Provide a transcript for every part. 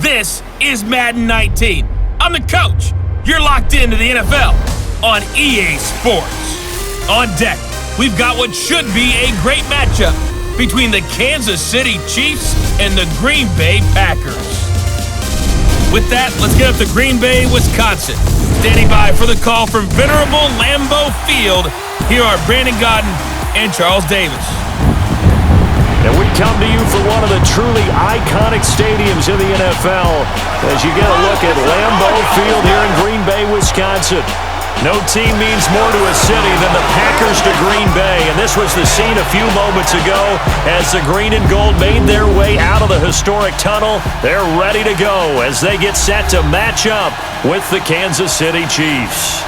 This is Madden 19. I'm the coach. You're locked into the NFL on EA Sports. On deck, we've got what should be a great matchup between the Kansas City Chiefs and the Green Bay Packers. With that, let's get up to Green Bay, Wisconsin. Standing by for the call from venerable Lambeau Field, here are Brandon Gaudin and Charles Davis. And we come to you from one of the truly iconic stadiums in the NFL as you get a look at Lambeau Field here in Green Bay, Wisconsin. No team means more to a city than the Packers to Green Bay, and this was the scene a few moments ago as the green and gold made their way out of the historic tunnel. They're ready to go as they get set to match up with the Kansas City Chiefs.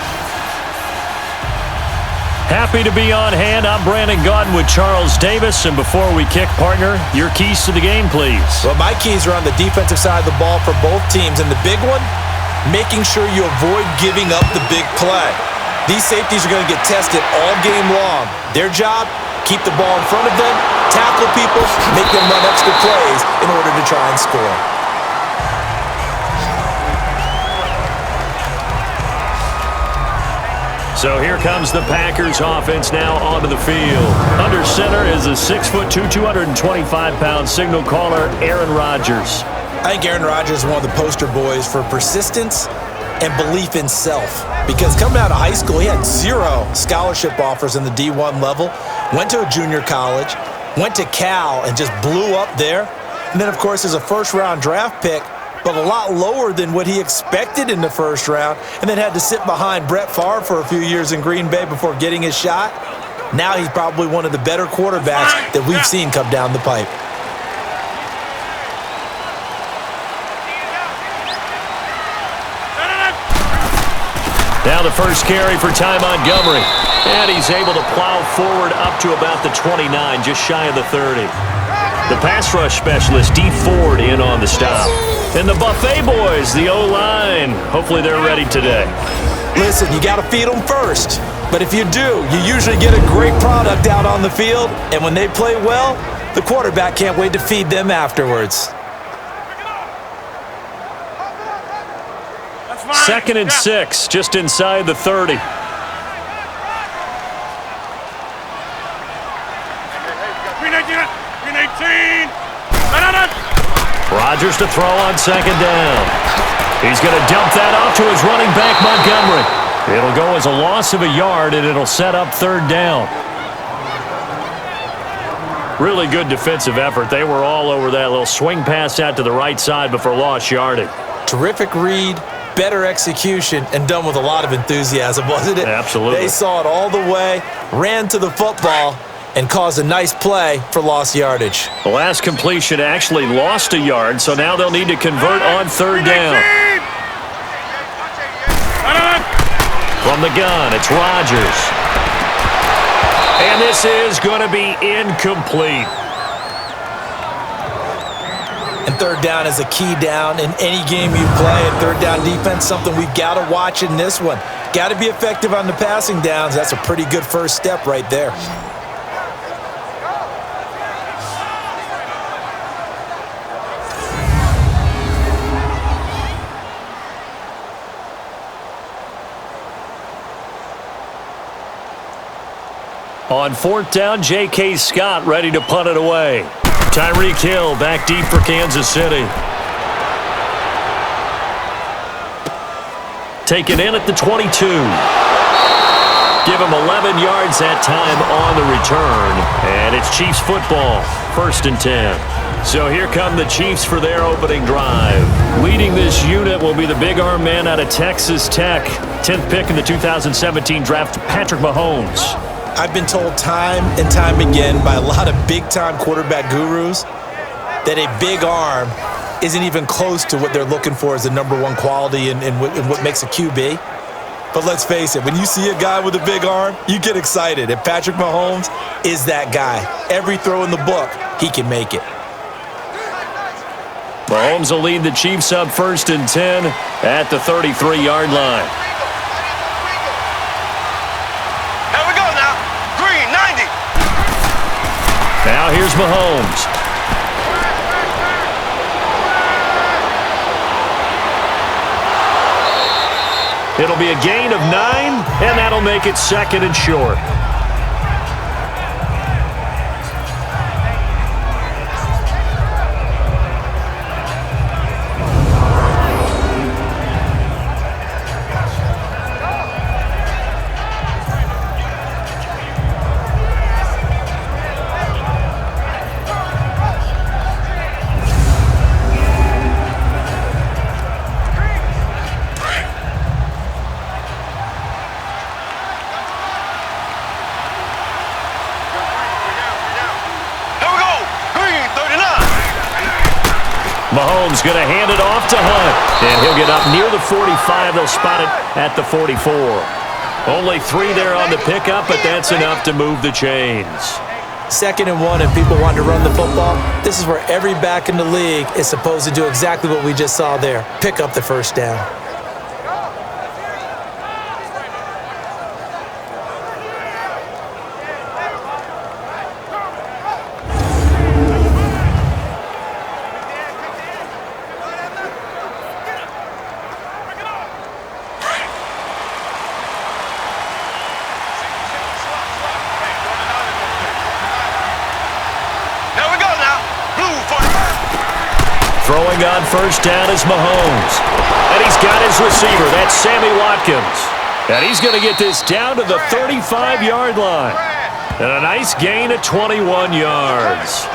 Happy to be on hand. I'm Brandon Gaudin with Charles Davis. And before we kick, partner, your keys to the game, please. Well, my keys are on the defensive side of the ball for both teams. And the big one, making sure you avoid giving up the big play. These safeties are going to get tested all game long. Their job, keep the ball in front of them, tackle people, make them run extra plays in order to try and score. So here comes the Packers offense now onto the field. Under center is a 6'2", 225-pound signal caller, Aaron Rodgers. I think Aaron Rodgers is one of the poster boys for persistence and belief in self. Because coming out of high school, he had 0 scholarship offers in the D1 level, went to a junior college, went to Cal and just blew up there. And then, of course, as a first-round draft pick, but a lot lower than what he expected in the first round, and then had to sit behind Brett Favre for a few years in Green Bay before getting his shot. Now he's probably one of the better quarterbacks that we've seen come down the pipe. Now the first carry for Ty Montgomery. And he's able to plow forward up to about the 29, just shy of the 30. The pass rush specialist, D. Ford, in on the stop. And the Buffet boys, the O-line. Hopefully they're ready today. Listen, you got to feed them first. But if you do, you usually get a great product out on the field. And when they play well, the quarterback can't wait to feed them afterwards. 2nd and 6, just inside the 30. Rodgers to throw on 2nd down. He's going to dump that off to his running back, Montgomery. It'll go as a loss of a yard, and it'll set up 3rd down. Really good defensive effort. They were all over that little swing pass out to the right side before lost yardage. Terrific read, better execution, and done with a lot of enthusiasm, wasn't it? Absolutely. They saw it all the way, ran to the football, and caused a nice play for lost yardage. The last completion actually lost a yard, so now they'll need to convert on 3rd down. From the gun, it's Rodgers. And this is going to be incomplete. And 3rd down is a key down in any game you play. And 3rd down defense, something we've got to watch in this one. Got to be effective on the passing downs. That's a pretty good first step right there. On 4th down, J.K. Scott ready to punt it away. Tyreek Hill back deep for Kansas City. Taken in at the 22. Give him 11 yards that time on the return. And it's Chiefs football, 1st and 10. So here come the Chiefs for their opening drive. Leading this unit will be the big arm man out of Texas Tech. 10th pick in the 2017 draft, Patrick Mahomes. I've been told time and time again by a lot of big-time quarterback gurus that a big arm isn't even close to what they're looking for as the #1 quality in what makes a QB. But let's face it, when you see a guy with a big arm, you get excited. And Patrick Mahomes is that guy. Every throw in the book, he can make it. Mahomes will lead the Chiefs up 1st and 10 at the 33-yard line. Now here's Mahomes. It'll be a gain of 9, and that'll make it 2nd and short. Mahomes going to hand it off to Hunt. And he'll get up near the 45. They'll spot it at the 44. Only 3 there on the pickup, but that's enough to move the chains. 2nd and 1 and people want to run the football. This is where every back in the league is supposed to do exactly what we just saw there. Pick up the first down. Throwing on first down is Mahomes. And he's got his receiver. That's Sammy Watkins. And he's going to get this down to the 35-yard line. And a nice gain of 21 yards.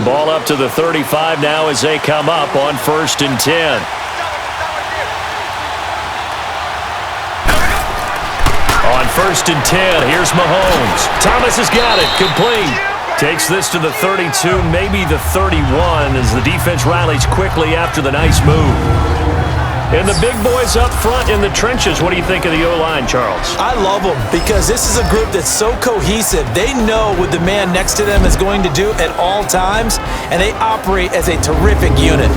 Ball up to the 35 now as they come up on 1st and 10. On 1st and 10, here's Mahomes. Thomas has got it, complete. Takes this to the 32, maybe the 31, as the defense rallies quickly after the nice move. And the big boys up front in the trenches. What do you think of the O-line, Charles? I love them because this is a group that's so cohesive. They know what the man next to them is going to do at all times, and they operate as a terrific unit.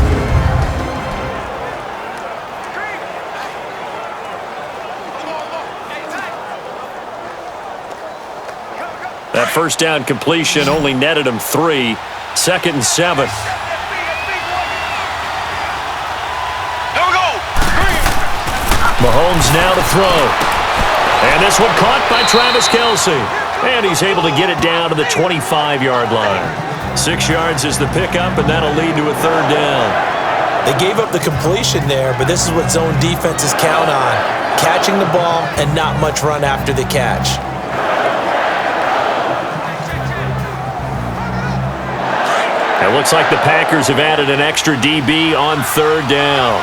That first down completion only netted him 3. 2nd and 7. Mahomes now to throw. And this one caught by Travis Kelce. And he's able to get it down to the 25-yard line. 6 yards is the pickup, and that'll lead to a 3rd down. They gave up the completion there, but this is what zone defenses count on. Catching the ball and not much run after the catch. It looks like the Packers have added an extra DB on 3rd down.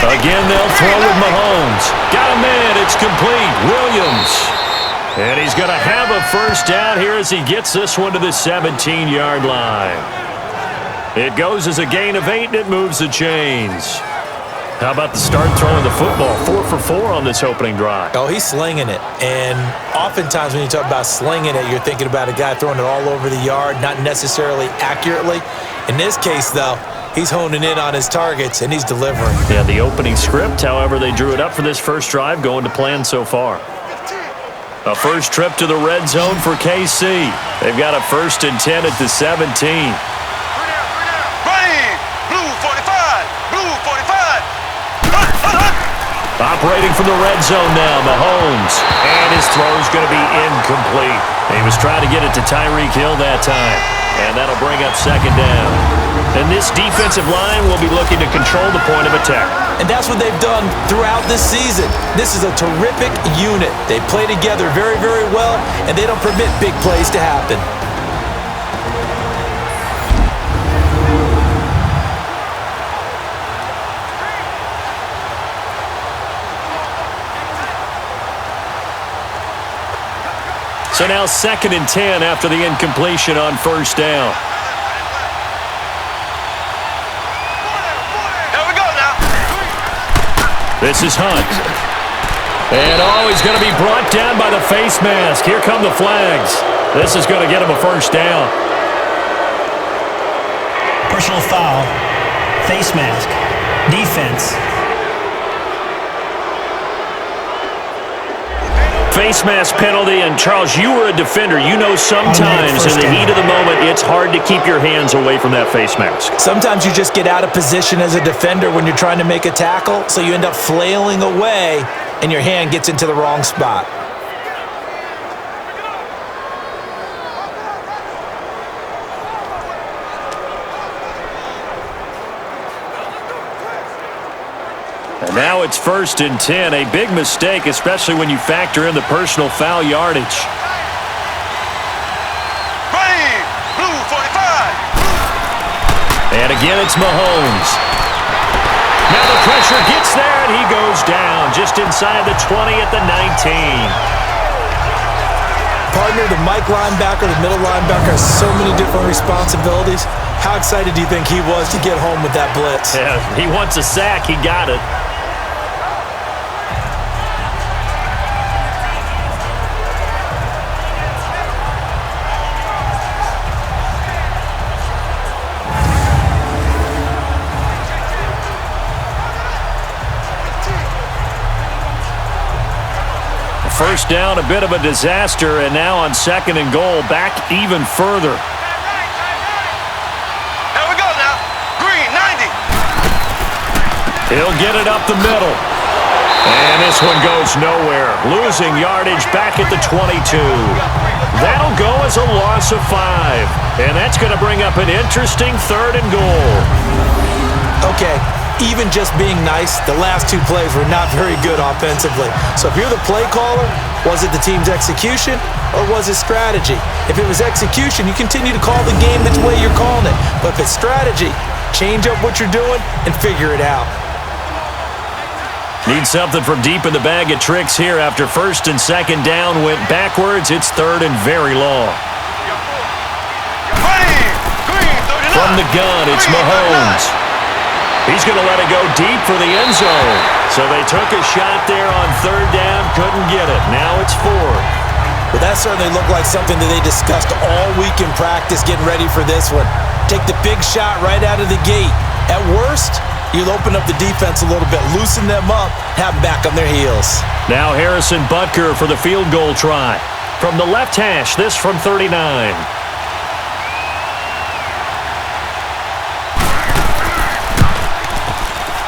Again, they'll throw with Mahomes. Got a man. It's complete. Williams. And he's going to have a first down here as he gets this one to the 17-yard line. It goes as a gain of 8, and it moves the chains. How about the start throwing the football? 4 for 4 on this opening drive. Oh, he's slinging it. And oftentimes when you talk about slinging it, you're thinking about a guy throwing it all over the yard, not necessarily accurately. In this case, though, he's honing in on his targets, and he's delivering. Yeah, the opening script, however, they drew it up for this first drive, going to plan so far. A first trip to the red zone for KC. They've got a 1st and 10 at the 17. Operating from the red zone now, Mahomes. And his throw's going to be incomplete. He was trying to get it to Tyreek Hill that time. And that'll bring up 2nd down. And this defensive line will be looking to control the point of attack. And that's what they've done throughout this season. This is a terrific unit. They play together very, very well, and they don't permit big plays to happen. So now 2nd and 10 after the incompletion on first down. Here we go now. This is Hunt. And he's going to be brought down by the face mask. Here come the flags. This is going to get him a first down. Personal foul, face mask, defense. Face mask penalty, and Charles, you were a defender. You know sometimes in the heat of the moment, it's hard to keep your hands away from that face mask. Sometimes you just get out of position as a defender when you're trying to make a tackle, so you end up flailing away, and your hand gets into the wrong spot. And now it's 1st and 10. A big mistake, especially when you factor in the personal foul yardage. Green, blue 45. And again, it's Mahomes. Now the pressure gets there, and he goes down just inside the 20 at the 19. Partner, the Mike linebacker, the middle linebacker has so many different responsibilities. How excited do you think he was to get home with that blitz? Yeah, he wants a sack. He got it. First down, a bit of a disaster, and now on 2nd and goal, back even further. Here we go now. Green, 90. He'll get it up the middle. And this one goes nowhere. Losing yardage back at the 22. That'll go as a loss of 5. And that's going to bring up an interesting 3rd and goal. Okay. Even just being nice, the last 2 plays were not very good offensively. So if you're the play caller, was it the team's execution or was it strategy? If it was execution, you continue to call the game the way you're calling it. But if it's strategy, change up what you're doing and figure it out. Need something from deep in the bag of tricks here after 1st and 2nd down went backwards. It's 3rd and very long. Green, 39. From the gun, it's Mahomes. He's going to let it go deep for the end zone. So they took a shot there on 3rd down, couldn't get it. Now it's 4th. Well, that certainly looked like something that they discussed all week in practice getting ready for this one. Take the big shot right out of the gate. At worst, you'll open up the defense a little bit, loosen them up, have them back on their heels. Now Harrison Butker for the field goal try. From the left hash, this from 39.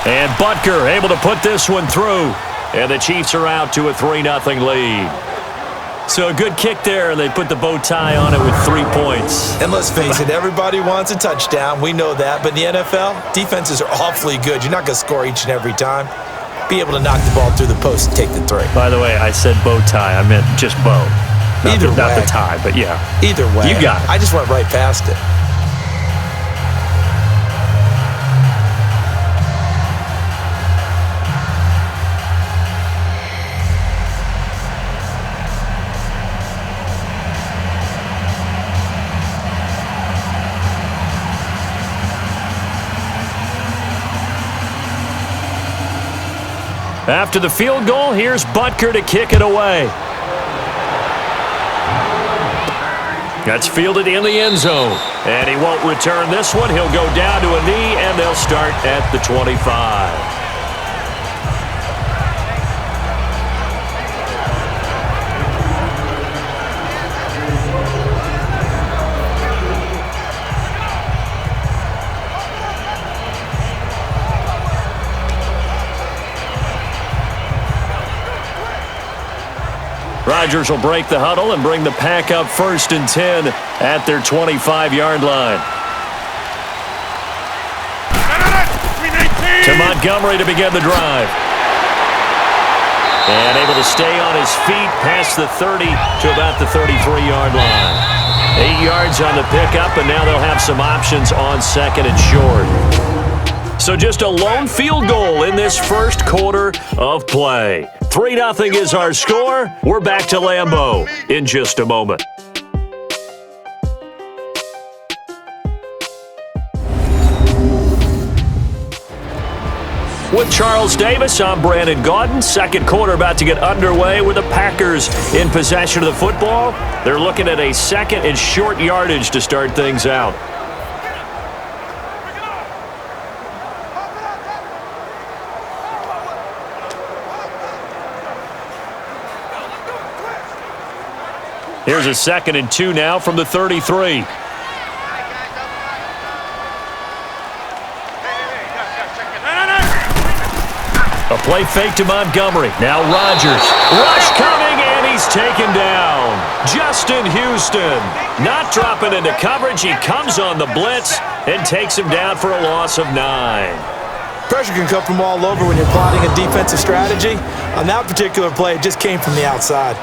And Butker able to put this one through. And the Chiefs are out to a 3-0 lead. So a good kick there, and they put the bow tie on it with 3 points. And let's face it, everybody wants a touchdown. We know that. But in the NFL, defenses are awfully good. You're not going to score each and every time. Be able to knock the ball through the post and take the 3. By the way, I said bow tie. I meant just bow. Not the tie, but yeah. Either way. You got it. I just went right past it. After the field goal, here's Butker to kick it away. That's fielded in the end zone. And he won't return this one. He'll go down to a knee, and they'll start at the 25. Rodgers will break the huddle and bring the pack up 1st and 10 at their 25-yard line. To Montgomery to begin the drive. And able to stay on his feet past the 30 to about the 33-yard line. 8 yards on the pickup, and now they'll have some options on 2nd and short. So just a lone field goal in this first quarter of play. 3-0 is our score. We're back to Lambeau in just a moment. With Charles Davis, I'm Brandon Gaudin. Second quarter about to get underway with the Packers in possession of the football. They're looking at a second and short yardage to start things out. Here's a 2nd and 2 now from the 33. A play fake to Montgomery. Now Rodgers. Rush coming, and he's taken down. Justin Houston not dropping into coverage. He comes on the blitz and takes him down for a loss of 9. Pressure can come from all over when you're plotting a defensive strategy. On that particular play, it just came from the outside.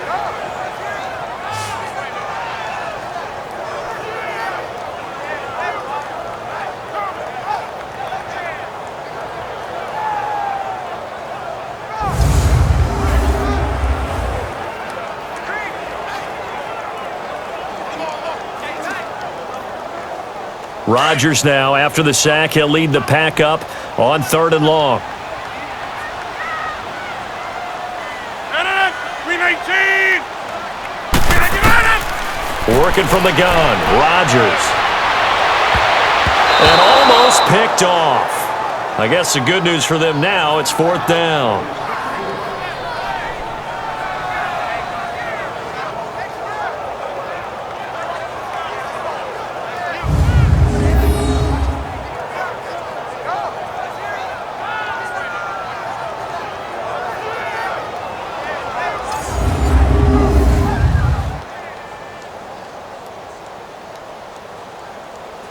Rodgers now, after the sack, he'll lead the pack up on 3rd and long. Working from the gun, Rodgers. And almost picked off. I guess the good news for them now, it's 4th down.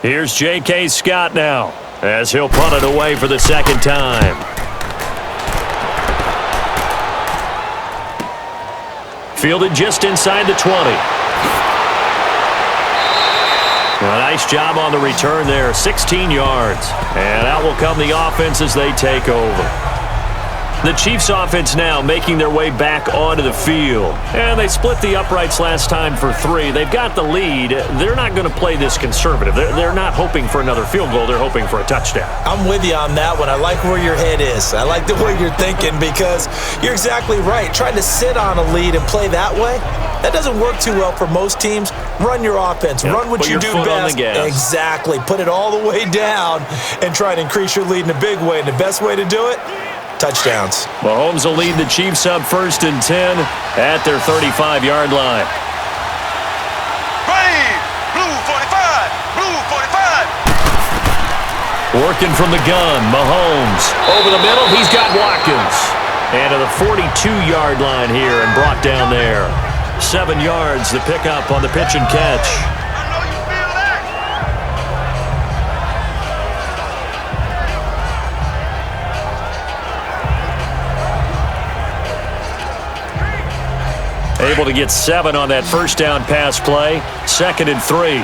Here's J.K. Scott now, as he'll punt it away for the second time. Fielded just inside the 20. A nice job on the return there, 16 yards. And out will come the offense as they take over. The Chiefs offense now making their way back onto the field. And they split the uprights last time for 3. They've got the lead. They're not going to play this conservative. They're not hoping for another field goal. They're hoping for a touchdown. I'm with you on that one. I like where your head is. I like the way you're thinking because you're exactly right. Trying to sit on a lead and play that way, that doesn't work too well for most teams. Run your offense. Yep. Run what you do best. Exactly. Put it all the way down and try to increase your lead in a big way. And the best way to do it? Touchdowns. Mahomes will lead the Chiefs up 1st and 10 at their 35-yard line. Ready, blue 45, blue 45. Working from the gun, Mahomes. Over the middle, he's got Watkins. And to the 42-yard line here and brought down there. 7 yards, the pickup on the pitch and catch. Able to get 7 on that first down pass play. 2nd and 3.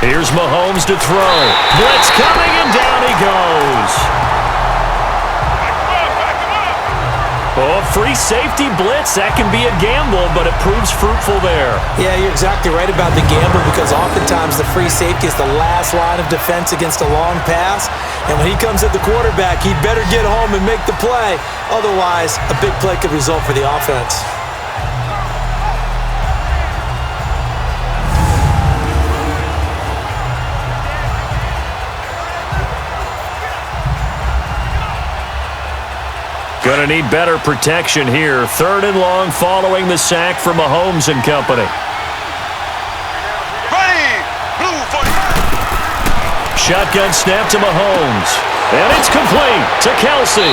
Here's Mahomes to throw. Blitz coming, and down he goes. Oh, free safety blitz. That can be a gamble, but it proves fruitful there. Yeah, you're exactly right about the gamble because oftentimes the free safety is the last line of defense against a long pass. And when he comes at the quarterback, he'd better get home and make the play. Otherwise, a big play could result for the offense. Going to need better protection here. 3rd and long following the sack from Mahomes and company. Ready, blue 45. Shotgun snap to Mahomes. And it's complete to Kelsey.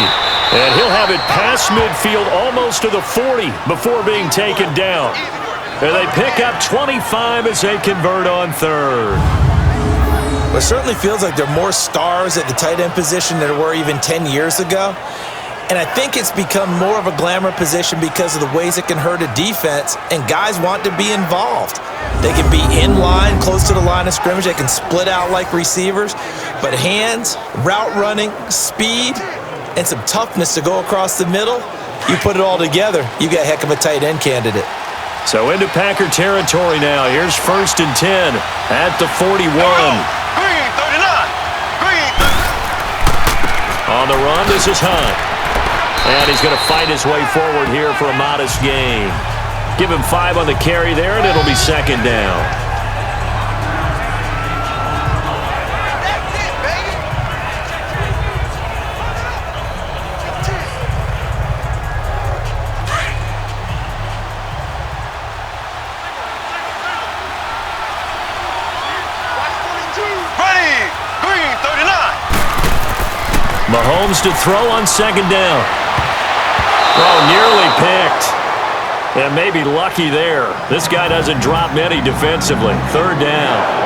And he'll have it past midfield almost to the 40 before being taken down. And they pick up 25 as they convert on 3rd. It certainly feels like there are more stars at the tight end position than there were even 10 years ago. And I think it's become more of a glamour position because of the ways it can hurt a defense, and guys want to be involved. They can be in line, close to the line of scrimmage. They can split out like receivers. But hands, route running, speed, and some toughness to go across the middle, you put it all together, you got a heck of a tight end candidate. So into Packer territory now. Here's 1st and 10 at the 41. Green 39. Green 39. On the run, this is Hunt. And he's going to fight his way forward here for a modest gain. Give him 5 on the carry there, and it'll be 2nd down. That's it, baby. Ready. Green 39. Mahomes to throw on 2nd down. Oh, nearly picked. And maybe lucky there. This guy doesn't drop many defensively. 3rd down.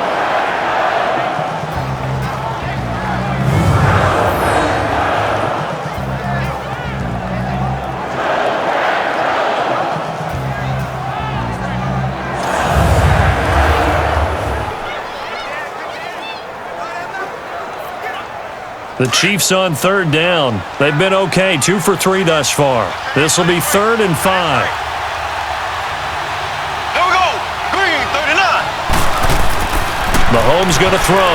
The Chiefs on 3rd down. They've been okay, 2 for 3 thus far. This will be 3rd and 5. Here we go. Green 39. Mahomes going to throw.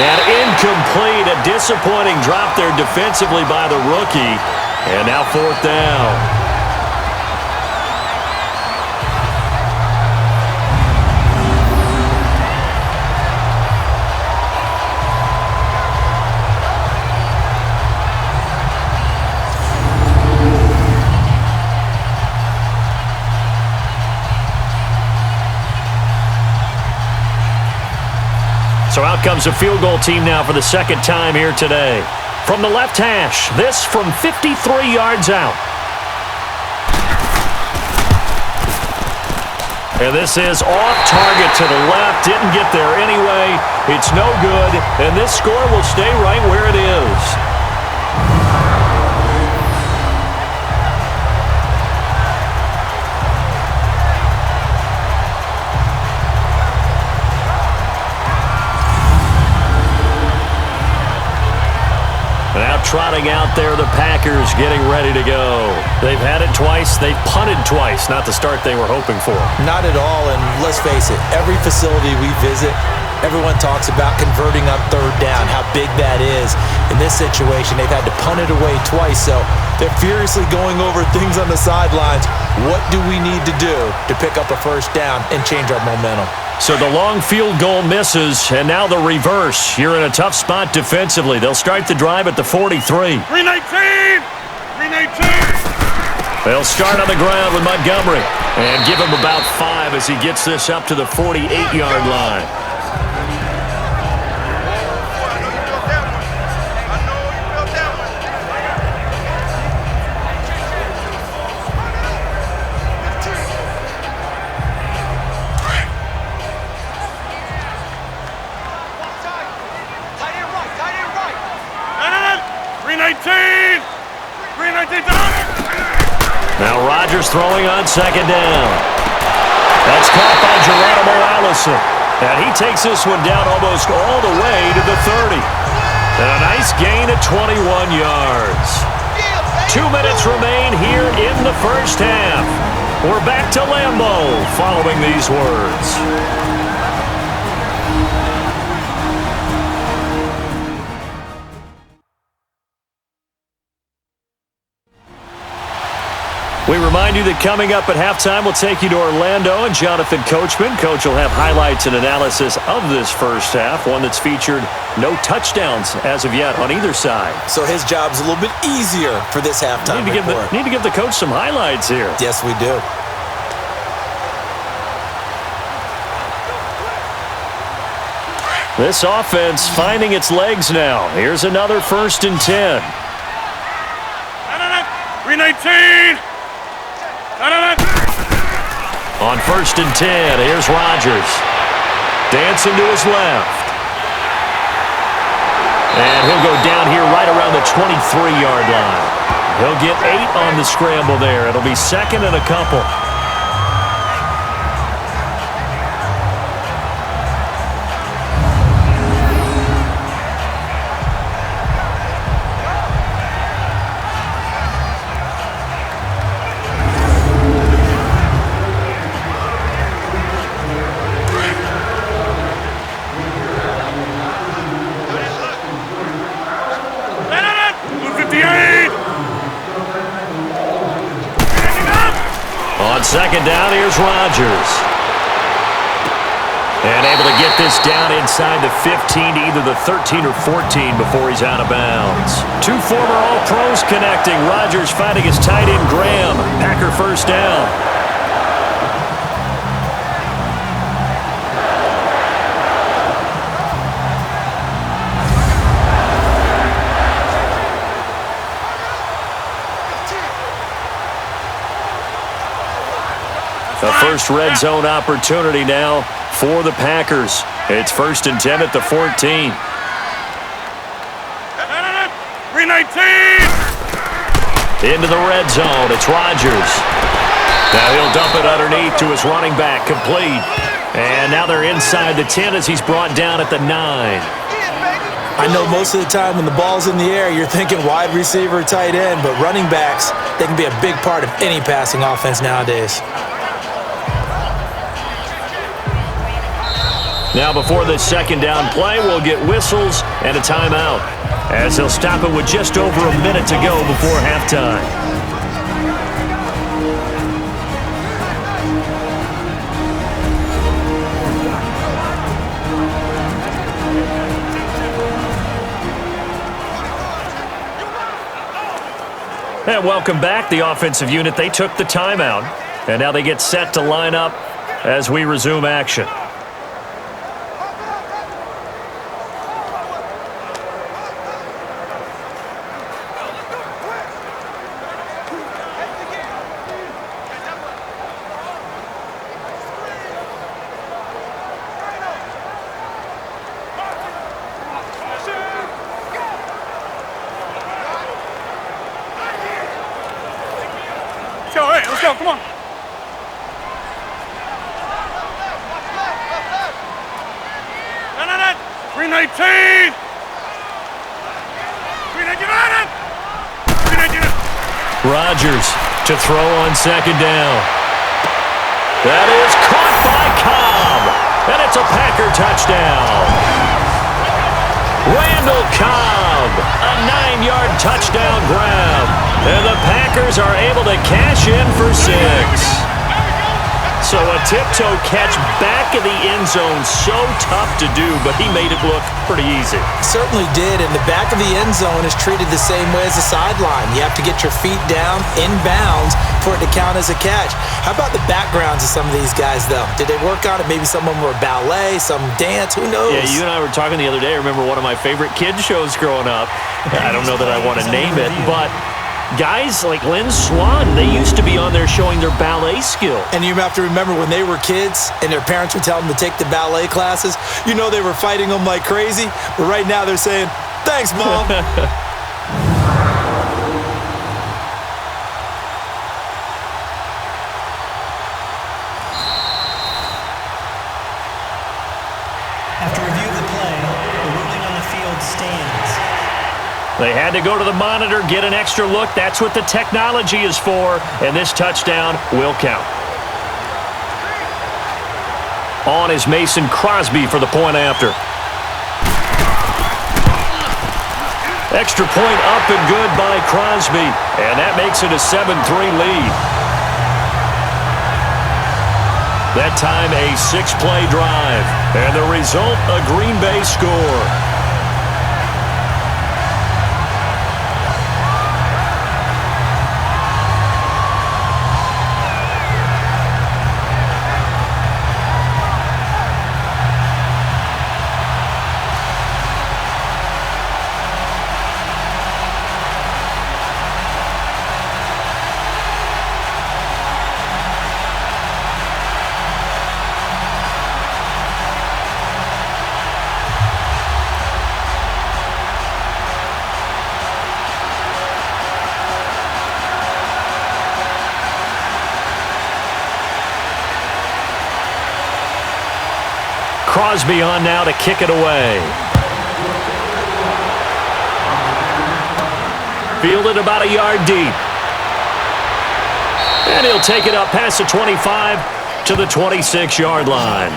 And incomplete. A disappointing drop there defensively by the rookie. And now 4th down. So out comes a field goal team now for the 2nd time here today. From the left hash, this from 53 yards out. And this is off target to the left. Didn't get there anyway. It's no good. And this score will stay right where it is. Now trotting out there, the Packers getting ready to go. They've had it twice. They've punted twice. Not the start they were hoping for. Not at all, and let's face it, every facility we visit, everyone talks about converting on 3rd down, how big that is. In this situation, they've had to punt it away twice, so they're furiously going over things on the sidelines. What do we need to do to pick up a 1st down and change our momentum? So the long field goal misses, and now the reverse. You're in a tough spot defensively. They'll start the drive at the 43. 319. 319. They'll start on the ground with Montgomery and give him about 5 as he gets this up to the 48-yard line. Now Rodgers throwing on 2nd down. That's caught by Geronimo Allison. And he takes this one down almost all the way to the 30. And a nice gain of 21 yards. 2 minutes remain here in the 1st half. We're back to Lambeau following these words. We remind you that coming up at halftime, we'll take you to Orlando and Jonathan Coachman. Coach will have highlights and analysis of this 1st half, one that's featured no touchdowns as of yet on either side. So his job's a little bit easier for this halftime report. Need to give the coach some highlights here. Yes, we do. This offense finding its legs now. Here's another 1st and 10. 319. On 1st and 10, here's Rodgers. Dancing to his left. And he'll go down here right around the 23-yard line. He'll get 8 on the scramble there. It'll be second and a couple. On second down, here's Rodgers. And able to get this down inside the 15 to either the 13 or 14 before he's out of bounds. Two former All-Pros connecting. Rodgers fighting his tight end, Graham. Packer first down. A first red zone opportunity now for the Packers. It's 1st and 10 at the 14. 319! Into the red zone. It's Rodgers. Now he'll dump it underneath to his running back, complete. And now they're inside the 10 as he's brought down at the 9. I know most of the time when the ball's in the air, you're thinking wide receiver, tight end, but running backs, they can be a big part of any passing offense nowadays. Now before this second down play, we'll get whistles and a timeout, as he'll stop it with just over a minute to go before halftime. And welcome back, the offensive unit. They took the timeout, and now they get set to line up as we resume action. Let's go, come on. 319! 319! Rodgers to throw on second down. That is caught by Cobb, and it's a Packer touchdown. Randall Cobb, a 9-yard touchdown grab, and the Packers are able to cash in for 6. So a tiptoe catch back in the end zone, so tough to do, but he made it look pretty easy. Certainly did, and the back of the end zone is treated the same way as the sideline. You have to get your feet down in bounds for it to count as a catch. How about the backgrounds of some of these guys, though? Did they work on it? Maybe some of them were ballet, some dance, who knows? Yeah, you and I were talking the other day. I remember one of my favorite kids shows growing up. I don't know that I want to name it, but guys like Lynn Swan, they used to be on there showing their ballet skill. And you have to remember when they were kids and their parents would tell them to take the ballet classes, you know they were fighting them like crazy. But right now they're saying, thanks, Mom. After review of the play, the ruling on the field stands. They had to go to the monitor, get an extra look. That's what the technology is for, and this touchdown will count. On is Mason Crosby for the point after. Extra point up and good by Crosby, and that makes it a 7-3 lead. That time a 6-play drive, and the result a Green Bay score. Crosby on now to kick it away. Fielded about a yard deep. And he'll take it up past the 25 to the 26-yard line.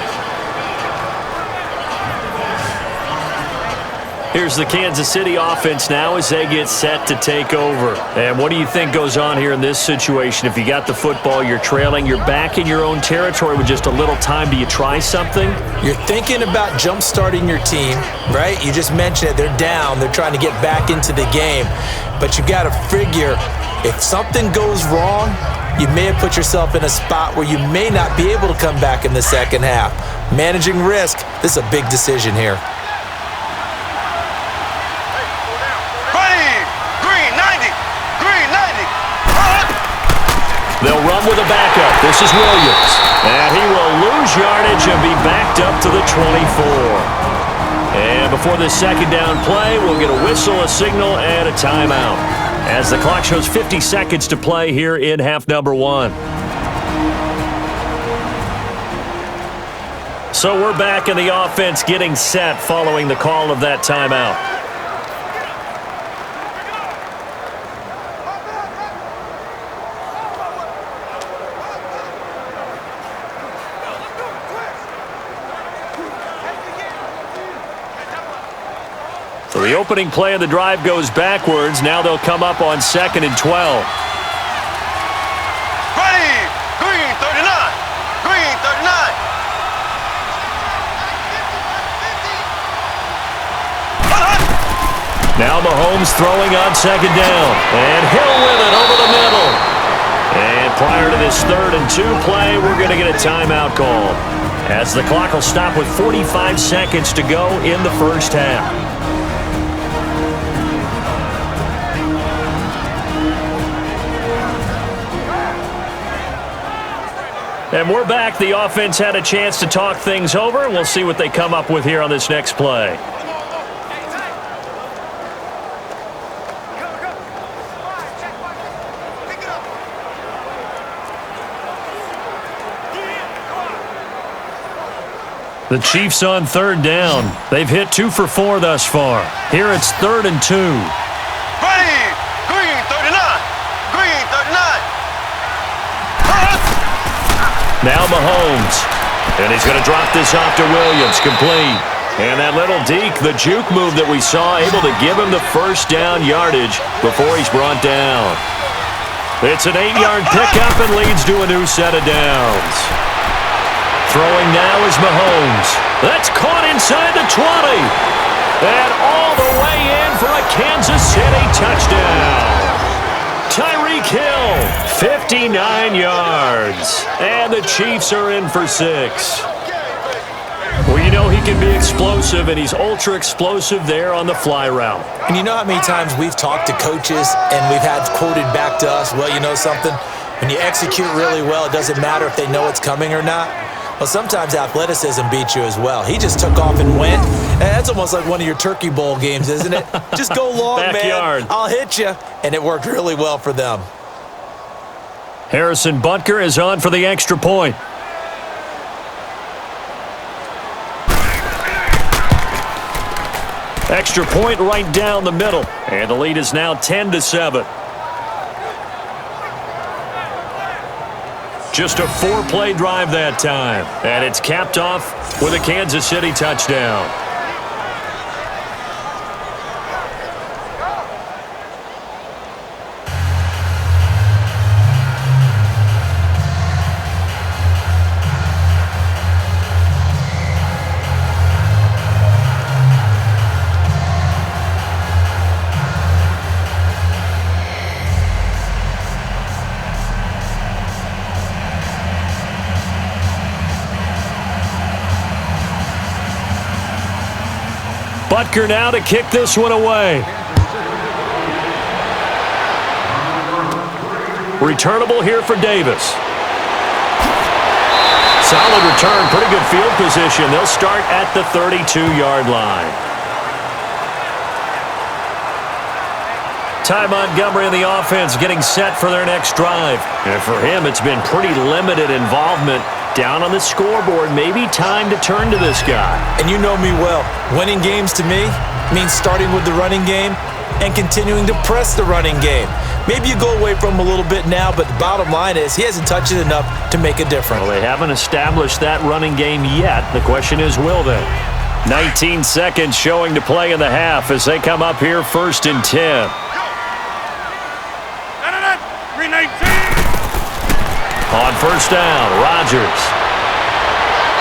Here's the Kansas City offense now as they get set to take over. And what do you think goes on here in this situation? If you got the football, you're trailing, you're back in your own territory with just a little time. Do you try something? You're thinking about jump-starting your team, right? You just mentioned it. They're down. They're trying to get back into the game. But you got to figure if something goes wrong, you may have put yourself in a spot where you may not be able to come back in the second half. Managing risk, this is a big decision here. They'll run with a backup. This is Williams. And he will lose yardage and be backed up to the 24. And before this second down play, we'll get a whistle, a signal, and a timeout, as the clock shows 50 seconds to play here in half number 1. So we're back in the offense getting set following the call of that timeout. So the opening play of the drive goes backwards. Now they'll come up on 2nd and 12. Ready! Green 39! Green 39! Now Mahomes throwing on 2nd down. And Hill with it over the middle. And prior to this 3rd and 2 play, we're going to get a timeout call, as the clock will stop with 45 seconds to go in the first half. And we're back. The offense had a chance to talk things over, and we'll see what they come up with here on this next play. The Chiefs on 3rd down. They've hit 2 for 4 thus far. Here it's 3rd and 2. Ready! Green 39! Green 39! Now Mahomes. And he's going to drop this off to Williams. Complete. And that little deke, the juke move that we saw, able to give him the first down yardage before he's brought down. It's an 8-yard pickup and leads to a new set of downs. Throwing now is Mahomes. That's caught inside the 20. And all the way in for a Kansas City touchdown. Tyreek Hill, 59 yards. And the Chiefs are in for 6. Well, you know he can be explosive, and he's ultra explosive there on the fly route. And you know how many times we've talked to coaches and we've had quoted back to us, well, you know something? When you execute really well, it doesn't matter if they know it's coming or not. Well, sometimes athleticism beats you as well. He just took off and went. And that's almost like one of your Turkey Bowl games, isn't it? Just go long, Backyard. man. I'll hit you. And it worked really well for them. Harrison Butker is on for the extra point. Extra point right down the middle. And the lead is now 10-7. Just a 4-play drive that time. And it's capped off with a Kansas City touchdown. Butker now to kick this one away. Returnable here for Davis. Solid return, pretty good field position. They'll start at the 32-yard line. Ty Montgomery in the offense getting set for their next drive. And for him, it's been pretty limited involvement Down on the scoreboard, maybe time to turn to this guy. And you know me well. Winning games to me means starting with the running game and continuing to press the running game. Maybe you go away from him a little bit now, but the bottom line is he hasn't touched it enough to make a difference. Well, they haven't established that running game yet. The question is, will they? 19 seconds showing to play in the half as they come up here 1st and 10. On 1st down, Rodgers.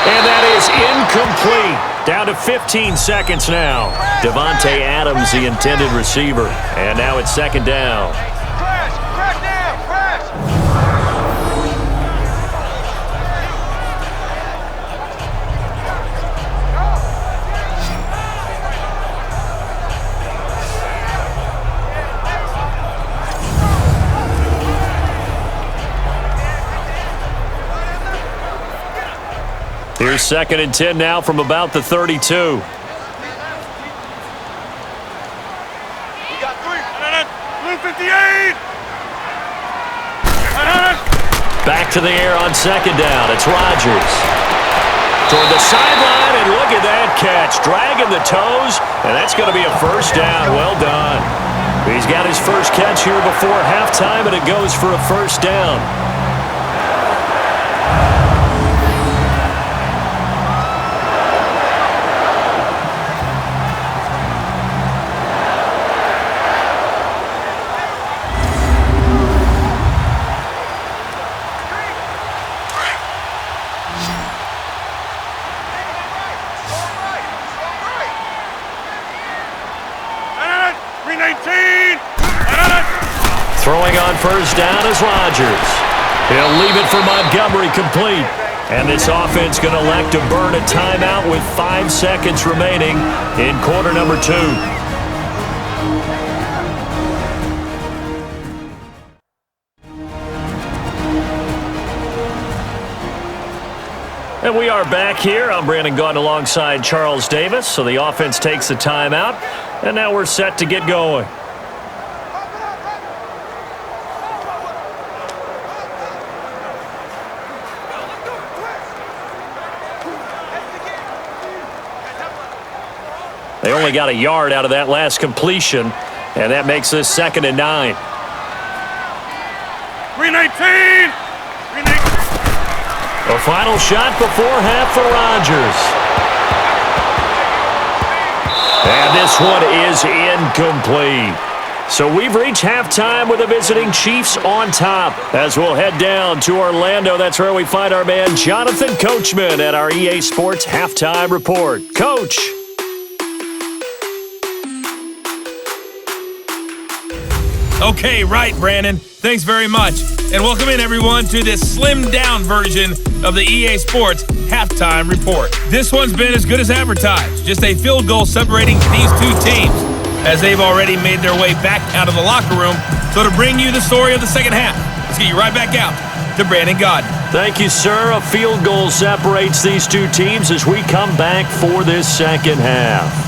And that is incomplete. Down to 15 seconds now. Devontae Adams, the intended receiver. And now it's 2nd down. Crash down, crash. Here's 2nd and 10 now from about the 32. We got 3. 58. Back to the air on 2nd down. It's Rodgers. Toward the sideline, and look at that catch. Dragging the toes, and that's going to be a 1st down. Well done. He's got his first catch here before halftime, and it goes for a 1st down. Throwing on 1st down is Rodgers. He'll leave it for Montgomery complete. And this offense going to elect to burn a timeout with 5 seconds remaining in quarter number 2. And we are back here. I'm Brandon Gaudin alongside Charles Davis. So the offense takes the timeout. And now we're set to get going. They only got a yard out of that last completion, and that makes this 2nd and 9. 319. A final shot before half for Rodgers. And this one is incomplete. So we've reached halftime with the visiting Chiefs on top. As we'll head down to Orlando, that's where we find our man Jonathan Coachman at our EA Sports Halftime Report. Coach. Okay, right, Brandon. Thanks very much. And welcome in, everyone, to this slimmed-down version of the EA Sports Halftime Report. This one's been as good as advertised. Just a field goal separating these two teams, as they've already made their way back out of the locker room. So to bring you the story of the second half, let's get you right back out to Brandon Gaudin. Thank you, sir. A field goal separates these two teams as we come back for this second half.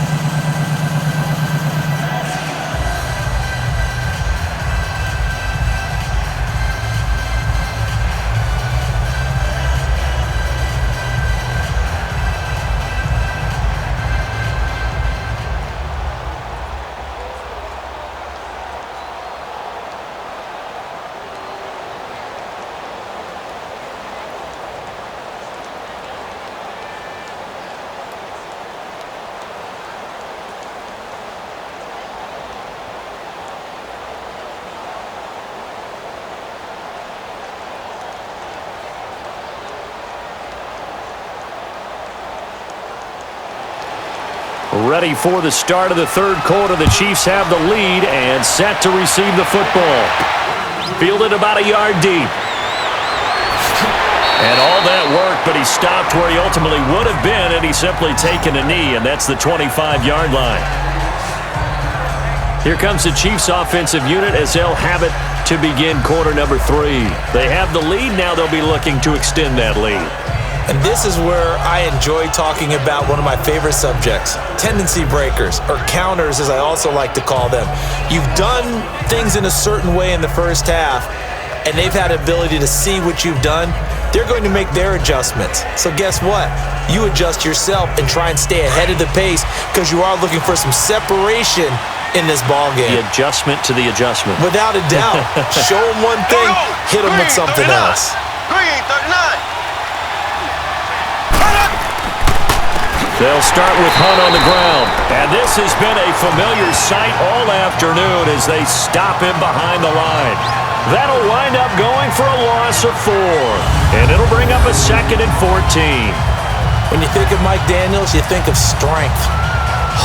Ready for the start of the 3rd quarter. The Chiefs have the lead and set to receive the football. Fielded about a yard deep. And all that work, but he stopped where he ultimately would have been had he simply taken a knee, and that's the 25-yard line. Here comes the Chiefs offensive unit as they'll have it to begin quarter number 3. They have the lead. Now they'll be looking to extend that lead. And this is where I enjoy talking about one of my favorite subjects, tendency breakers, or counters as I also like to call them. You've done things in a certain way in the first half, and they've had the ability to see what you've done, they're going to make their adjustments. So guess what? You adjust yourself and try and stay ahead of the pace because you are looking for some separation in this ball game. The adjustment to the adjustment. Without a doubt. Show them one thing, hit them with something else. Green, 39. They'll start with Hunt on the ground. And this has been a familiar sight all afternoon as they stop him behind the line. That'll wind up going for a loss of 4. And it'll bring up a 2nd and 14. When you think of Mike Daniels, you think of strength.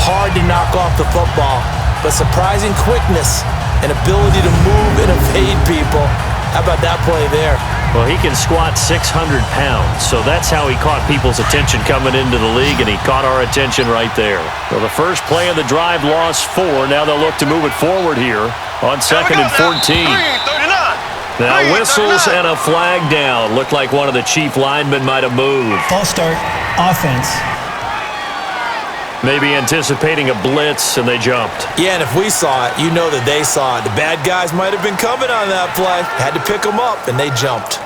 Hard to knock off the football, but surprising quickness and ability to move and evade people. How about that play there? Well, he can squat 600 pounds, so that's how he caught people's attention coming into the league, and he caught our attention right there. Well, the first play of the drive lost 4. Now they'll look to move it forward here on 2nd and 14. Now whistles and a flag down. Looked like one of the chief linemen might have moved. False start, offense. Maybe anticipating a blitz, and they jumped. Yeah, and if we saw it, you know that they saw it. The bad guys might have been coming on that play. Had to pick them up, and they jumped.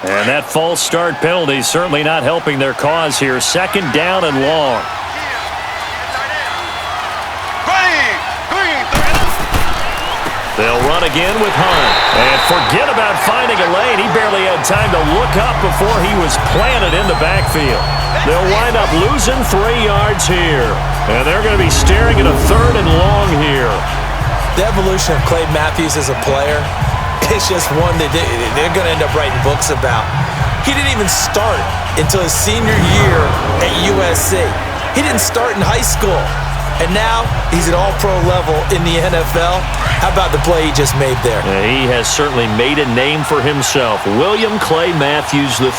And that false start penalty certainly not helping their cause here. 2nd down and long. They'll run again with Hunt. And forget about finding a lane. He barely had time to look up before he was planted in the backfield. They'll wind up losing 3 yards here. And they're going to be staring at a 3rd and long here. The evolution of Clay Matthews as a player, it's just one that they're going to end up writing books about. He didn't even start until his senior year at USC. He didn't start in high school. And now he's at all-pro level in the NFL. How about the play he just made there? He has certainly made a name for himself. William Clay Matthews III.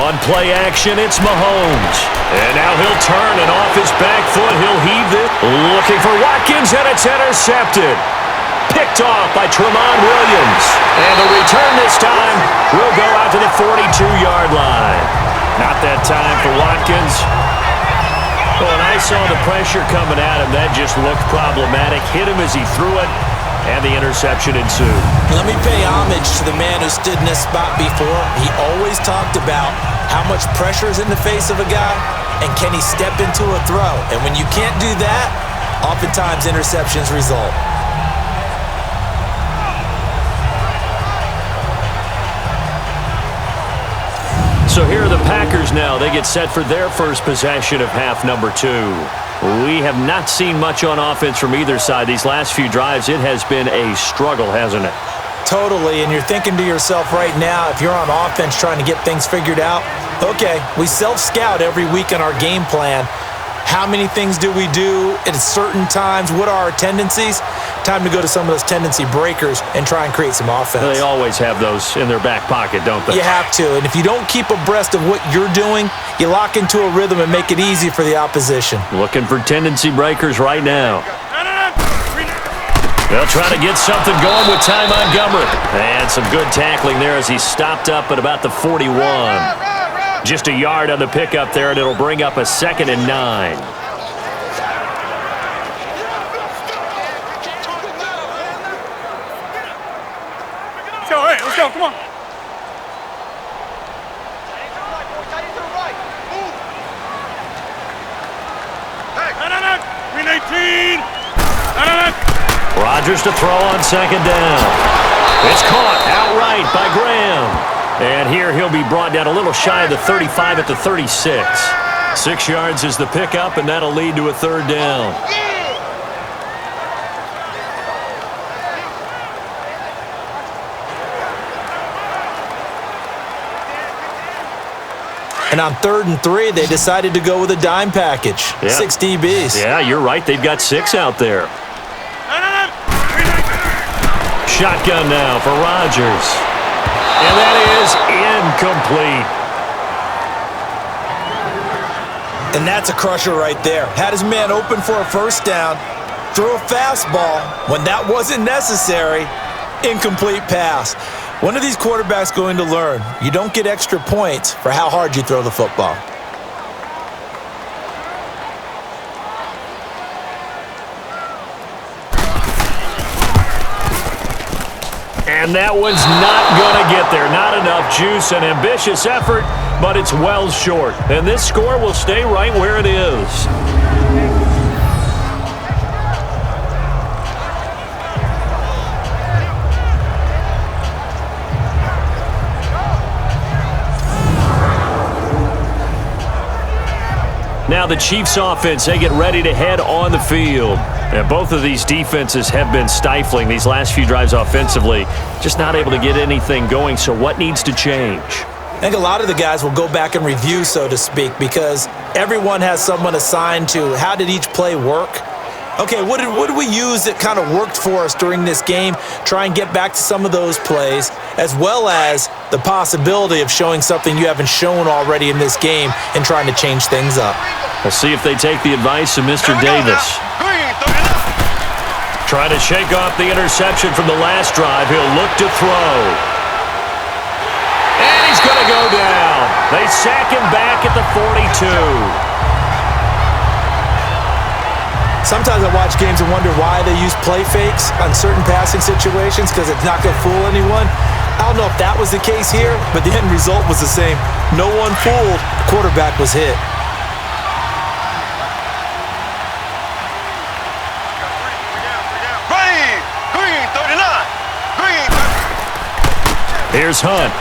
On play action, it's Mahomes. And now he'll turn, and off his back foot, he'll heave it. Looking for Watkins, and it's intercepted. Picked off by Tremont Williams. And the return this time will go out to the 42-yard line. Not that time for Watkins. Well, and I saw the pressure coming at him. That just looked problematic. Hit him as he threw it, and the interception ensued. Let me pay homage to the man who stood in this spot before. He always talked about how much pressure is in the face of a guy, and can he step into a throw. And when you can't do that, oftentimes interceptions result. So here are the Packers now. They get set for their first possession of half number 2. We have not seen much on offense from either side. These last few drives, it has been a struggle, hasn't it? Totally, and you're thinking to yourself right now, if you're on offense trying to get things figured out, okay, we self-scout every week in our game plan. How many things do we do at certain times? What are our tendencies? Time to go to some of those tendency breakers and try and create some offense. They always have those in their back pocket, don't they? You have to, and if you don't keep abreast of what you're doing, you lock into a rhythm and make it easy for the opposition. Looking for tendency breakers right now. They'll try to get something going with Ty Montgomery. And some good tackling there as he stopped up at about the 41. Just a yard on the pickup there, and it'll bring up a 2nd and 9. Let's go, come on. Green 18. Rodgers to throw on 2nd down. It's caught outright by Graham. And here he'll be brought down a little shy of the 35 at the 36. 6 yards is the pickup, and that'll lead to a 3rd down. And on 3rd and 3, they decided to go with a dime package. Yeah. 6 DBs. Yeah, you're right. They've got 6 out there. Shotgun now for Rodgers. And that is incomplete. And that's a crusher right there. Had his man open for a first down, threw a fastball when that wasn't necessary. Incomplete pass. One of these quarterbacks going to learn, you don't get extra points for how hard you throw the football. And that one's not going to get there. Not enough juice. An ambitious effort, but it's well short. And this score will stay right where it is. Now the Chiefs offense, they get ready to head on the field. And both of these defenses have been stifling these last few drives offensively. Just not able to get anything going, so what needs to change? I think a lot of the guys will go back and review, so to speak, because everyone has someone assigned to how did each play work. Okay, what did we use that kind of worked for us during this game? Try and get back to some of those plays, as well as the possibility of showing something you haven't shown already in this game and trying to change things up. We'll see if they take the advice of Mr. Davis. Trying to shake off the interception from the last drive. He'll look to throw. And he's going to go down. They sack him back at the 42. Sometimes I watch games and wonder why they use play fakes on certain passing situations because it's not going to fool anyone. I don't know if that was the case here, but the end result was the same. No one fooled. The quarterback was hit. Here's Hunt.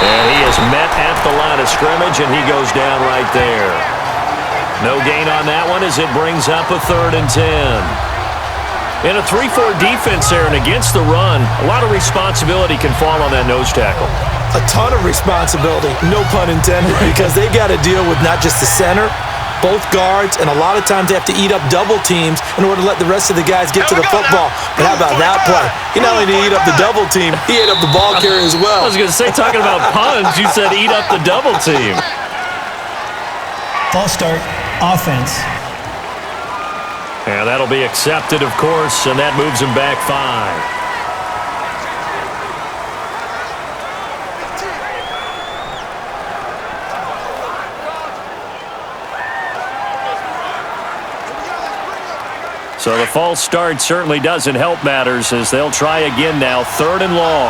And he is met at the line of scrimmage, and he goes down right there. No gain on that one as it brings up a 3rd and 10. In a 3-4 defense there and against the run, a lot of responsibility can fall on that nose tackle. A ton of responsibility, no pun intended, because they got to deal with not just the center, both guards, and a lot of times they have to eat up double teams in order to let the rest of the guys get to the football. But how about that play? He not only did he eat up the double team, he ate up the ball carrier as well. I was going to say, talking about puns, you said eat up the double team. False start, offense. And that'll be accepted, of course, and that moves him back 5. So the false start certainly doesn't help matters as they'll try again now, 3rd and long.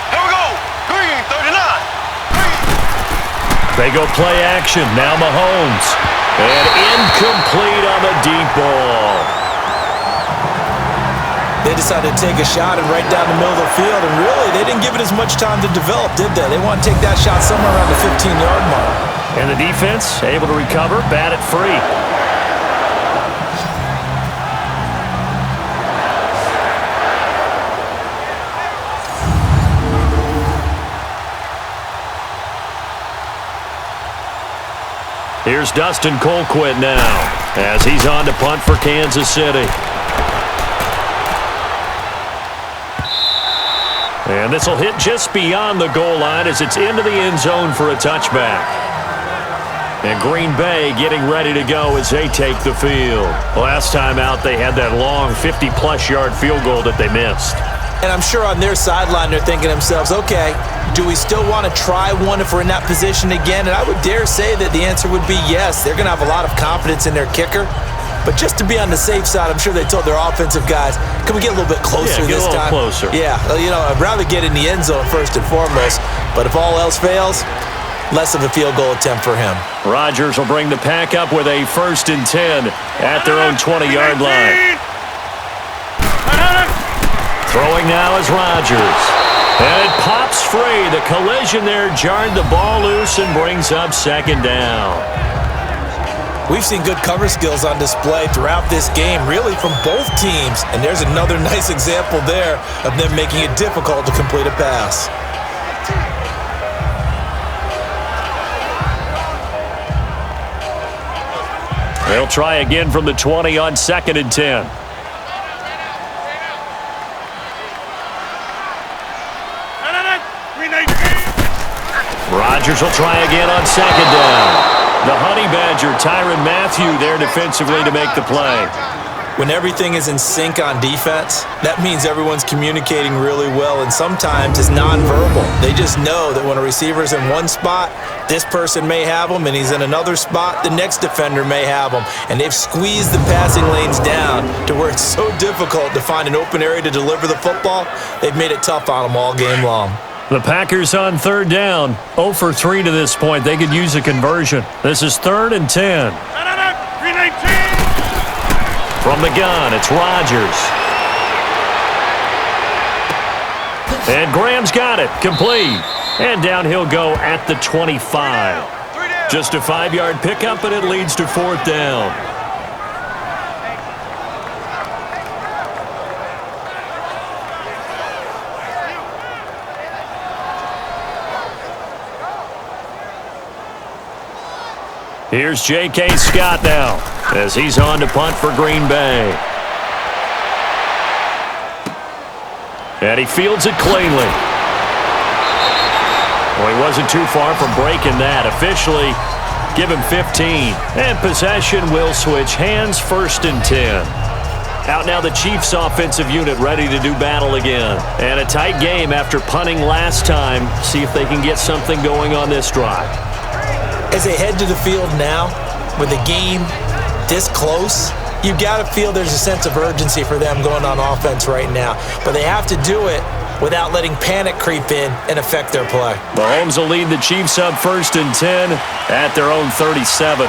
Here we go. Green, 39. They go play action. Now Mahomes. And incomplete on the deep ball. They decided to take a shot and right down the middle of the field, and really, they didn't give it as much time to develop, did they? They want to take that shot somewhere around the 15-yard mark. And the defense able to recover, bat it free. Here's Dustin Colquitt now as he's on to punt for Kansas City. And this will hit just beyond the goal line as it's into the end zone for a touchback. And Green Bay getting ready to go as they take the field. Last time out, they had that long 50-plus yard field goal that they missed. And I'm sure on their sideline they're thinking to themselves, okay, do we still want to try one if we're in that position again? And I would dare say that the answer would be yes. They're going to have a lot of confidence in their kicker. But just to be on the safe side, I'm sure they told their offensive guys, can we get a little bit closer this time? Closer. Yeah, I'd rather get in the end zone first and foremost. But if all else fails, less of a field goal attempt for him. Rodgers will bring the pack up with a 1st and 10 at their own 20-yard line. Throwing now is Rodgers. And it pops free. The collision there jarred the ball loose and brings up 2nd down. We've seen good cover skills on display throughout this game, really from both teams. And there's another nice example there of them making it difficult to complete a pass. They'll try again from the 20 on 2nd and 10. Rodgers will try again on 2nd down. The Honey Badger, Tyrann Mathieu, there defensively to make the play. When everything is in sync on defense, that means everyone's communicating really well, and sometimes it's nonverbal. They just know that when a receiver's in one spot, this person may have him, and he's in another spot, the next defender may have him. And they've squeezed the passing lanes down to where it's so difficult to find an open area to deliver the football. They've made it tough on them all game long. The Packers on third down, 0 for 3 to this point. They could use a conversion. This is 3rd and 10. From the gun, it's Rodgers. And Graham's got it, complete. And down he'll go at the 25. Just a 5-yard pickup, and it leads to 4th down. Here's J.K. Scott now as he's on to punt for Green Bay. And he fields it cleanly. Well, he wasn't too far from breaking that. Officially, give him 15. And possession will switch hands, 1st and 10. Out now the Chiefs offensive unit ready to do battle again. And a tight game after punting last time. See if they can get something going on this drive. As they head to the field now, with the game this close, you've got to feel there's a sense of urgency for them going on offense right now. But they have to do it without letting panic creep in and affect their play. Mahomes will lead the Chiefs up 1st and 10 at their own 37.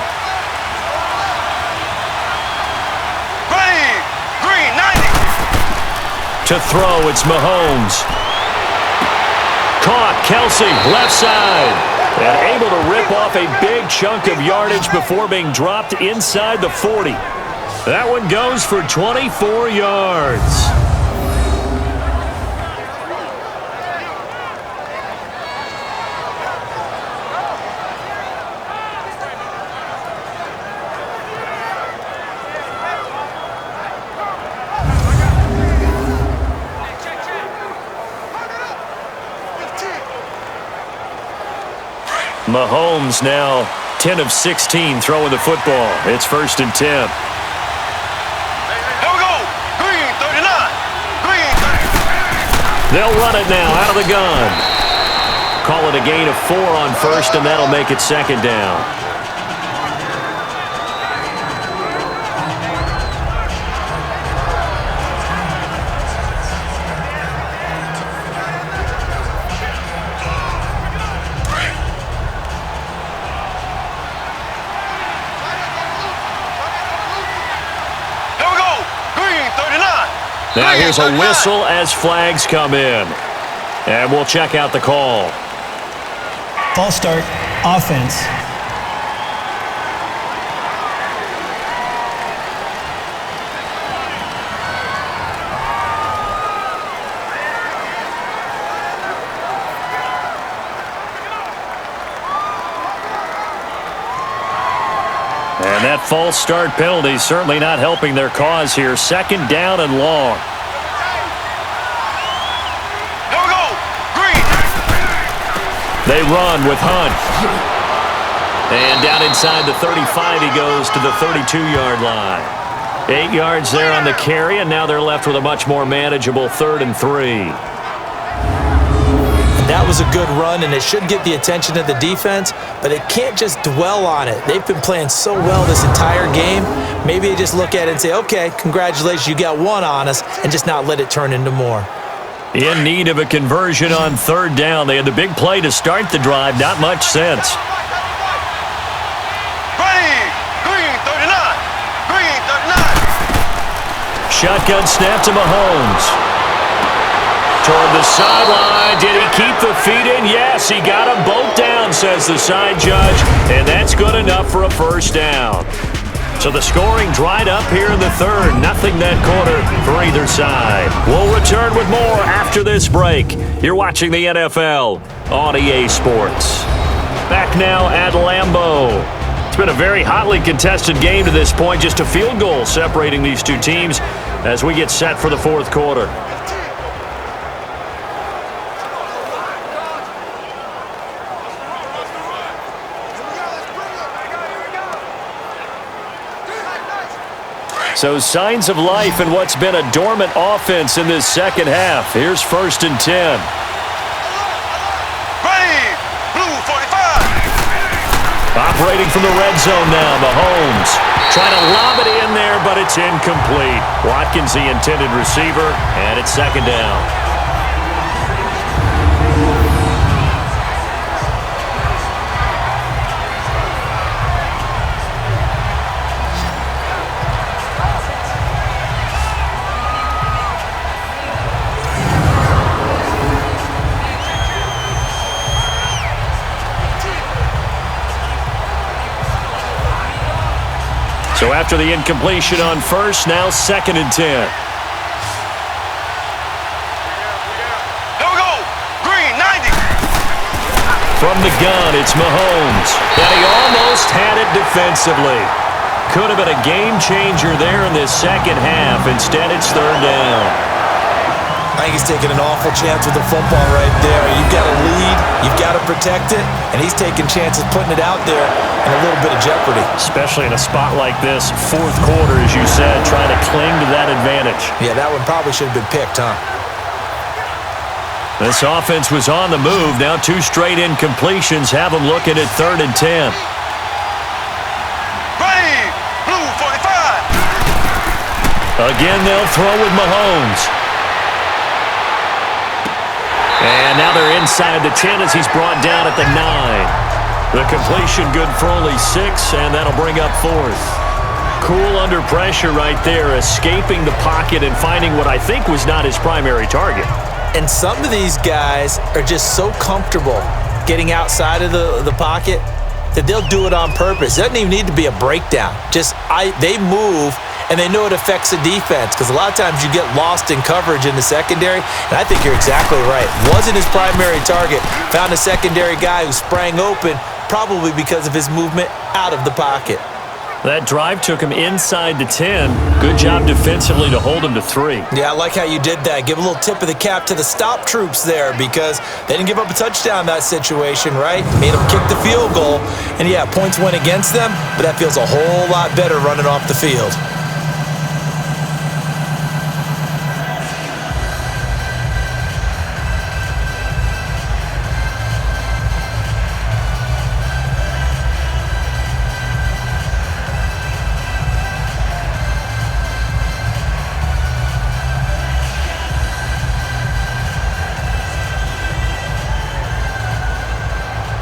Green, 90. To throw, it's Mahomes. Caught, Kelsey, left side. And able to rip off a big chunk of yardage before being dropped inside the 40. That one goes for 24 yards. Mahomes now 10 of 16 throwing the football. It's 1st and 10. Here we go. Green, 39. Green, 30. They'll run it now out of the gun. Call it a gain of 4 on 1st, and that'll make it 2nd down. Now here's a whistle as flags come in. And we'll check out the call. False start, offense. And that false start penalty certainly not helping their cause here. 2nd down and long. Here we go. Green. They run with Hunt. And down inside the 35 he goes to the 32-yard line. 8 yards there on the carry, and now they're left with a much more manageable 3rd and 3. That was a good run, and it should get the attention of the defense, but it can't just dwell on it. They've been playing so well this entire game. Maybe they just look at it and say, okay, congratulations, you got one on us, and just not let it turn into more. In need of a conversion on 3rd down. They had the big play to start the drive. Not much sense. Green, 39. Green, 39. Shotgun snap to Mahomes. Toward the sideline. Did he keep the feet in? Yes, he got them both down, says the side judge. And that's good enough for a 1st down. So the scoring dried up here in the 3rd. Nothing that quarter for either side. We'll return with more after this break. You're watching the NFL on EA Sports. Back now at Lambeau. It's been a very hotly contested game to this point. Just a field goal separating these two teams as we get set for the 4th quarter. So signs of life in what's been a dormant offense in this second half. Here's 1st and 10. Green, blue 45. Operating from the red zone now, Mahomes. Trying to lob it in there, but it's incomplete. Watkins, the intended receiver, and it's 2nd down. So after the incompletion on 1st, now 2nd and 10. Here we go. Green 90. From the gun, it's Mahomes. And he almost had it defensively. Could have been a game changer there in this second half. Instead, it's 3rd down. I think he's taking an awful chance with the football right there. You've got to lead, you've got to protect it, and he's taking chances putting it out there in a little bit of jeopardy. Especially in a spot like this, 4th quarter, as you said, trying to cling to that advantage. Yeah, that one probably should have been picked, huh? This offense was on the move. Now 2 straight incompletions have them looking at 3rd and 10. Green, blue 45. Again, they'll throw with Mahomes. And now they're inside the 10 as he's brought down at the 9. The completion good for only 6, and that'll bring up 4th. Cool under pressure right there, escaping the pocket and finding what I think was not his primary target. And some of these guys are just so comfortable getting outside of the pocket that they'll do it on purpose. It doesn't even need to be a breakdown. They move, and they know it affects the defense because a lot of times you get lost in coverage in the secondary, and I think you're exactly right. Wasn't his primary target. Found a secondary guy who sprang open, probably because of his movement out of the pocket. That drive took him inside the 10. Good job defensively to hold him to 3. Yeah, I like how you did that. Give a little tip of the cap to the stop troops there because they didn't give up a touchdown in that situation, right? Made them kick the field goal. And yeah, points went against them, but that feels a whole lot better running off the field.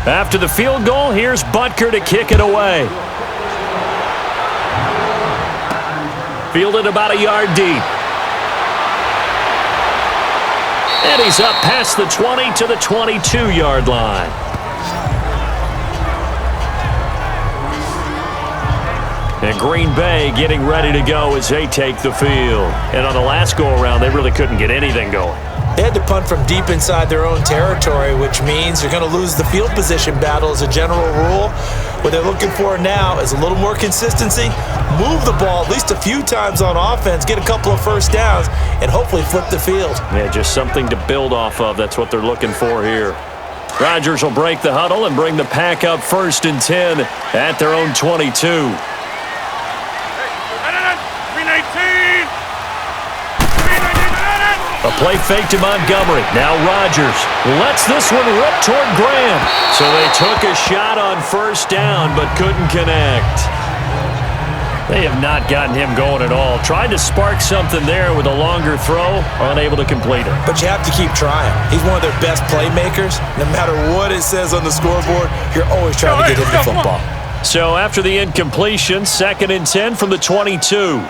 After the field goal, here's Butker to kick it away. Fielded about a yard deep. And he's up past the 20 to the 22-yard line. And Green Bay getting ready to go as they take the field. And on the last go-around, they really couldn't get anything going. They had to punt from deep inside their own territory, which means you're going to lose the field position battle as a general rule. What they're looking for now is a little more consistency, move the ball at least a few times on offense, get a couple of first downs, and hopefully flip the field. Yeah, just something to build off of. That's what they're looking for here. Rodgers will break the huddle and bring the pack up 1st and 10 at their own 22. A play fake to Montgomery. Now Rodgers lets this one rip toward Graham. So they took a shot on 1st down but couldn't connect. They have not gotten him going at all. Tried to spark something there with a longer throw, unable to complete it. But you have to keep trying. He's one of their best playmakers. No matter what it says on the scoreboard, you're always trying to get him the football. So after the incompletion, 2nd and 10 from the 22.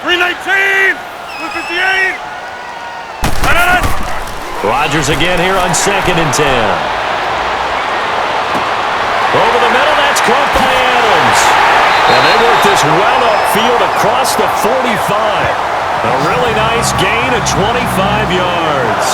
319! 58! Rodgers again here on 2nd and 10. Over the middle, that's caught by Adams. And they work this well upfield across the 45. A really nice gain of 25 yards.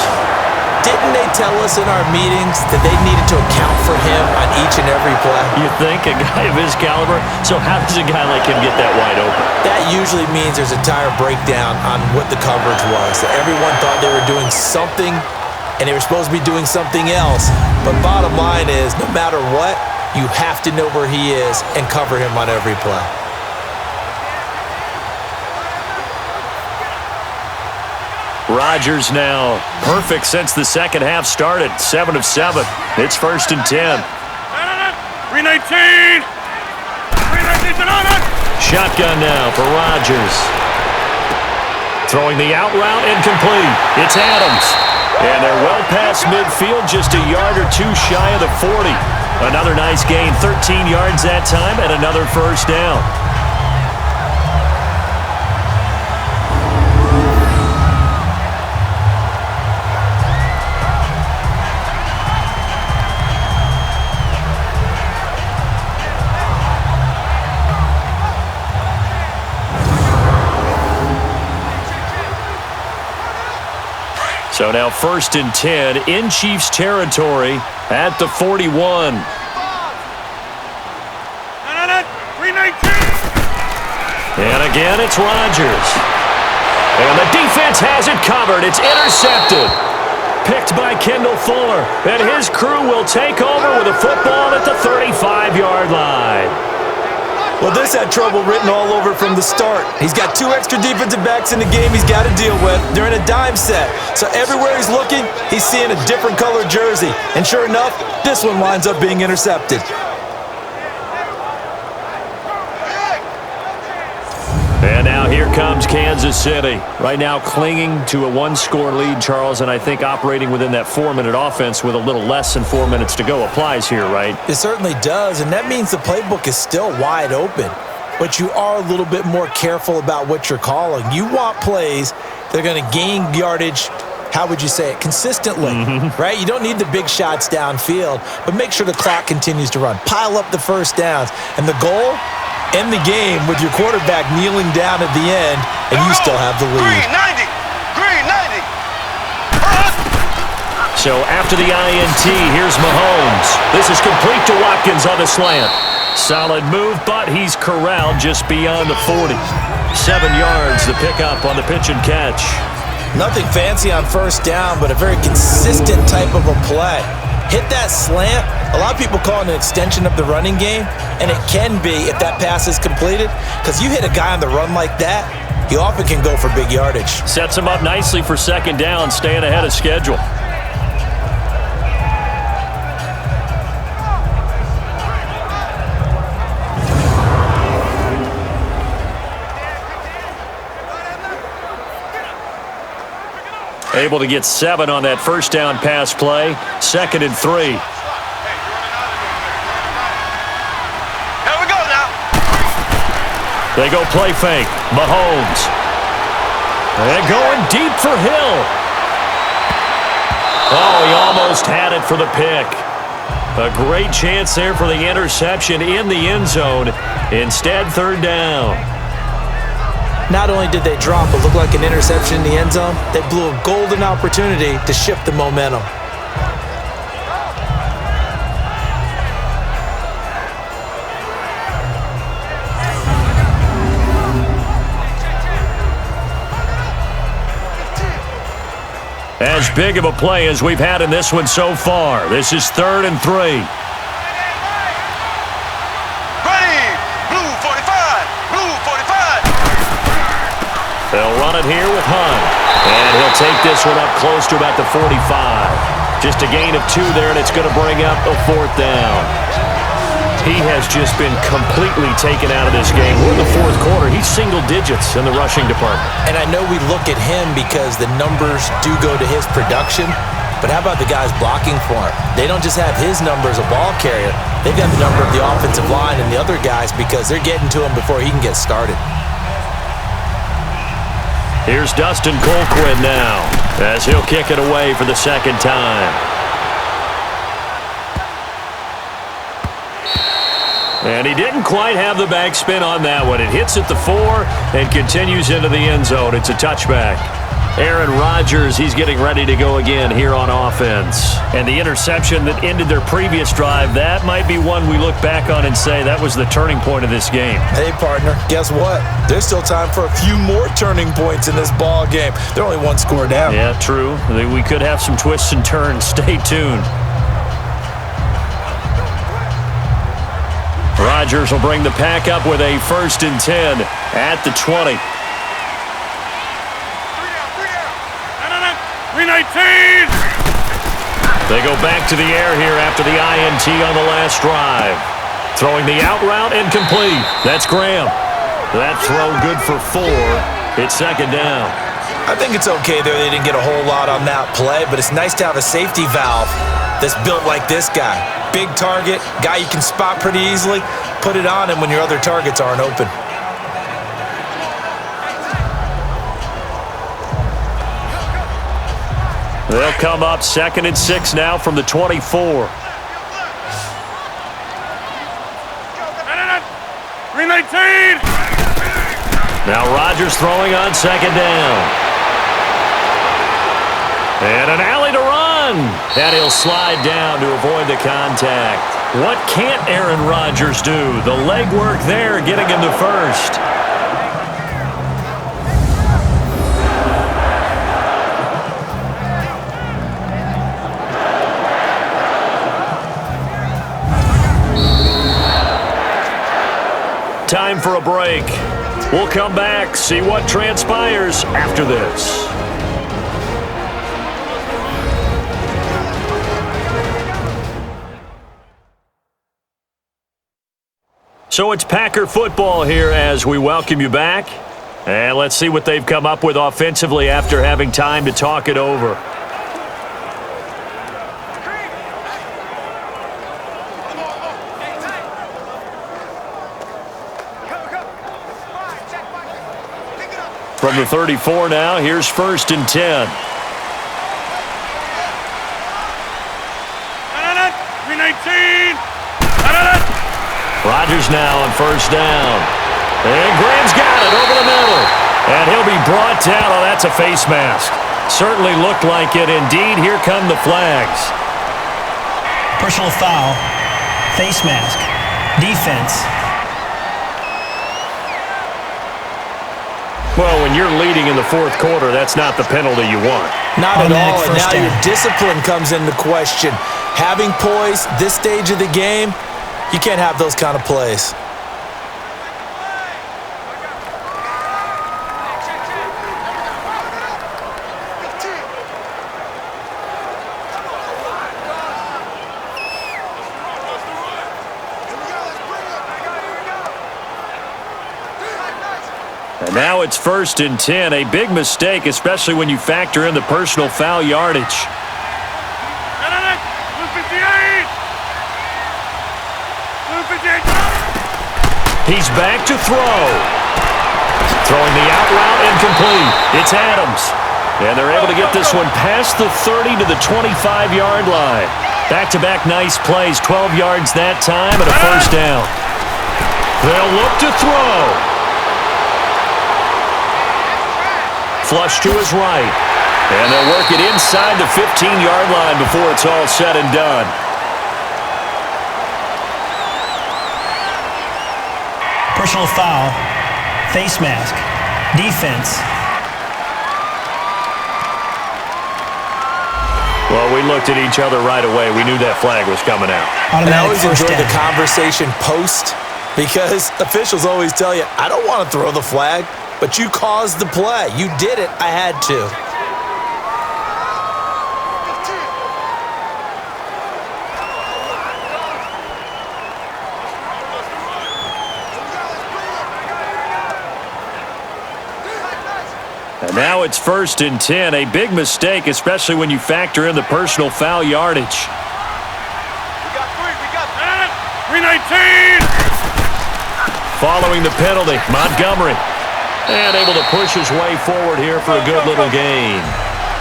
Didn't they tell us in our meetings that they needed to account for him on each and every play? You think? A guy of his caliber? So how does a guy like him get that wide open? That usually means there's a tire breakdown on what the coverage was. That everyone thought they were doing something, and they were supposed to be doing something else. But bottom line is, no matter what, you have to know where he is and cover him on every play. Rodgers now perfect since the second half started. 7 of 7. It's 1st and 10. 319. 319 on it. Shotgun now for Rodgers. Throwing the out route incomplete. It's Adams. And they're well past midfield, just a yard or two shy of the 40. Another nice gain, 13 yards that time, and another first down. So now 1st and 10 in Chiefs territory at the 41. 319. And again, it's Rodgers. And the defense has it covered. It's intercepted. Picked by Kendall Fuller. And his crew will take over with a football at the 35-yard line. Well, this had trouble written all over from the start. He's got 2 extra defensive backs in the game he's got to deal with. They're in a dime set. So everywhere he's looking, he's seeing a different colored jersey. And sure enough, this one winds up being intercepted. And now here comes Kansas City. Right now clinging to a 1-score lead, Charles, and I think operating within that 4-minute offense with a little less than 4 minutes to go applies here, right? It certainly does, and that means the playbook is still wide open. But you are a little bit more careful about what you're calling. You want plays that are going to gain yardage, how would you say it, consistently, right? You don't need the big shots downfield, but make sure the clock continues to run. Pile up the first downs, and the goal, end the game with your quarterback kneeling down at the end, and you still have the lead. Green 90. So after the INT, here's Mahomes. This is complete to Watkins on the slant. Solid move, but he's corralled just beyond the 40. 7 yards, the pickup on the pitch and catch. Nothing fancy on first down, but a very consistent type of a play. Hit that slant. A lot of people call it an extension of the running game, and it can be if that pass is completed, because you hit a guy on the run like that, he often can go for big yardage. Sets him up nicely for second down, staying ahead of schedule. Able to get 7 on that first down pass play. 2nd and 3. Here we go now. They go play fake. Mahomes. And going deep for Hill. Oh, he almost had it for the pick. A great chance there for the interception in the end zone. Instead, 3rd down. Not only did they drop what looked like an interception in the end zone, they blew a golden opportunity to shift the momentum. As big of a play as we've had in this one so far. This is 3rd and 3. They'll run it here with Hunt. And he'll take this one up close to about the 45. Just a gain of 2 there, and it's going to bring up a 4th down. He has just been completely taken out of this game. We're in the 4th quarter. He's single digits in the rushing department. And I know we look at him because the numbers do go to his production, but how about the guys blocking for him? They don't just have his number as a ball carrier. They've got the number of the offensive line and the other guys because they're getting to him before he can get started. Here's Dustin Colquitt now as he'll kick it away for the 2nd time. And he didn't quite have the backspin on that one. It hits at the 4 and continues into the end zone. It's a touchback. Aaron Rodgers, he's getting ready to go again here on offense. And the interception that ended their previous drive, that might be one we look back on and say that was the turning point of this game. Hey, partner, guess what? There's still time for a few more turning points in this ball game. They're only 1 score down. Yeah, true. We could have some twists and turns. Stay tuned. Rodgers will bring the pack up with a 1st and 10 at the 20. They go back to the air here after the INT on the last drive. Throwing the out route incomplete. That's Graham. That throw good for 4. It's second down. I think it's okay there. They didn't get a whole lot on that play, but it's nice to have a safety valve that's built like this guy. Big target, guy you can spot pretty easily. Put it on him when your other targets aren't open. They'll come up 2nd and 6 now from the 24. 319. Now Rodgers throwing on 2nd down. And an alley to run. And he'll slide down to avoid the contact. What can't Aaron Rodgers do? The legwork there getting him to first. Time for a break. We'll come back, see what transpires after this. So it's Packer football here as we welcome you back. And let's see what they've come up with offensively after having time to talk it over. From the 34 now, here's 1st and 10. 319. Rodgers now on 1st down. And Graham's got it over the middle. And he'll be brought down. Oh, that's a face mask. Certainly looked like it. Indeed, here come the flags. Personal foul. Face mask. Defense. Well, when you're leading in the 4th quarter, that's not the penalty you want. Not at all, and now down. your discipline comes into question. Having poise this stage of the game, you can't have those kind of plays. And now it's 1st and 10. A big mistake, especially when you factor in the personal foul yardage. He's back to throw. Throwing the out route incomplete. It's Adams. And they're able to get this one past the 30 to the 25-yard line. Back-to-back nice plays. 12 yards that time and a 1st down. They'll look to throw. Flush to his right. And they'll work it inside the 15-yard line before it's all said and done. Personal foul. Face mask. Defense. Well, we looked at each other right away. We knew that flag was coming out. And I always enjoy down. the conversation post because officials always tell you, I don't want to throw the flag, but you caused the play. You did it. I had to. And now it's 1st and 10. A big mistake, especially when you factor in the personal foul yardage. We got 319. Following the penalty, Montgomery. And able to push his way forward here for a good little gain.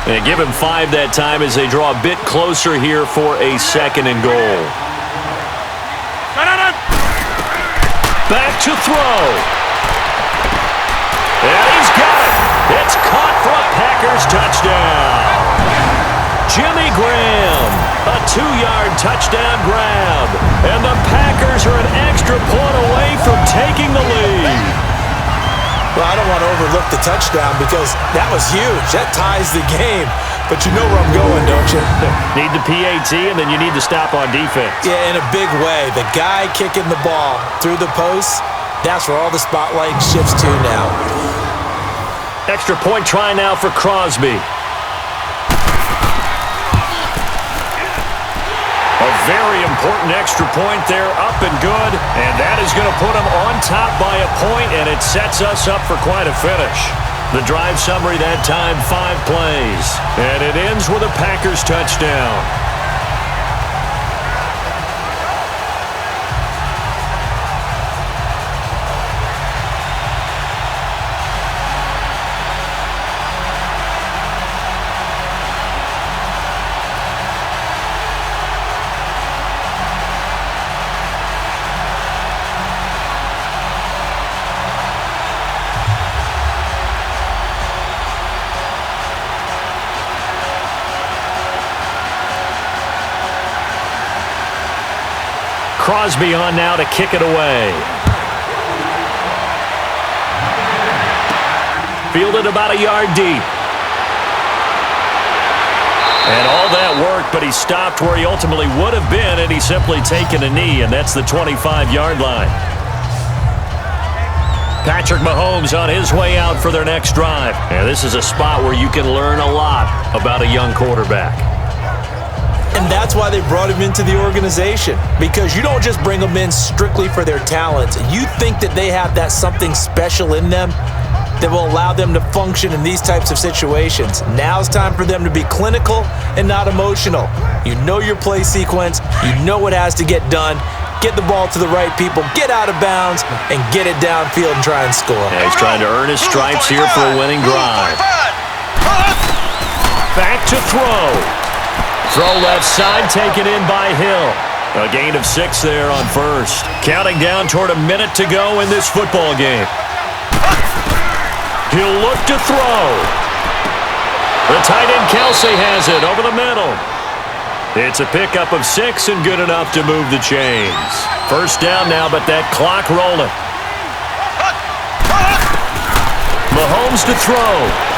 And give him 5 that time as they draw a bit closer here for a 2nd and goal. Back to throw. And he's got it. It's caught for a Packers touchdown. Jimmy Graham, a 2-yard touchdown grab. And the Packers are an extra point away from taking the lead. Well, I don't want to overlook the touchdown because that was huge. That ties the game. But you know where I'm going, don't you? Need the PAT, and then you need to stop on defense. Yeah, in a big way. The guy kicking the ball through the posts, that's where all the spotlight shifts to now. Extra point try now for Crosby. very important extra point there, up and good. And that is going to put them on top by a point, and it sets us up for quite a finish. The drive summary that time, 5 plays. And it ends with a Packers touchdown. Crosby on now to kick it away. Fielded about a yard deep. And all that work, but he stopped where he ultimately would have been, and he's simply taken a knee, and that's the 25-yard line. Patrick Mahomes on his way out for their next drive. And this is a spot where you can learn a lot about a young quarterback. And that's why they brought him into the organization, because you don't just bring them in strictly for their talent. You think that they have that something special in them that will allow them to function in these types of situations. Now it's time for them to be clinical and not emotional. You know your play sequence. You know what has to get done. Get the ball to the right people, get out of bounds, and get it downfield and try and score. Yeah, he's trying to earn his stripes here for a winning drive. Back to throw. Throw left side, taken in by Hill. A gain of 6 there on first. Counting down toward a minute to go in this football game. He'll look to throw. The tight end Kelsey has it over the middle. It's a pickup of 6 and good enough to move the chains. First down now, but that clock rolling. Mahomes to throw.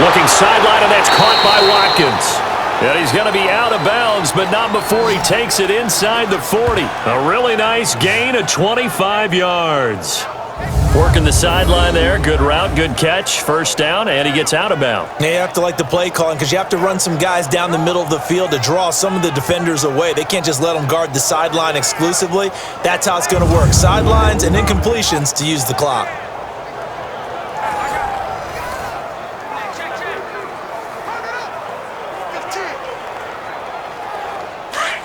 Looking sideline, and that's caught by Watkins. And he's going to be out of bounds, but not before he takes it inside the 40. A really nice gain of 25 yards. Working the sideline there. Good route, good catch. First down, and he gets out of bounds. Yeah, you have to like the play calling because you have to run some guys down the middle of the field to draw some of the defenders away. They can't just let them guard the sideline exclusively. That's how it's going to work. Sidelines and incompletions to use the clock.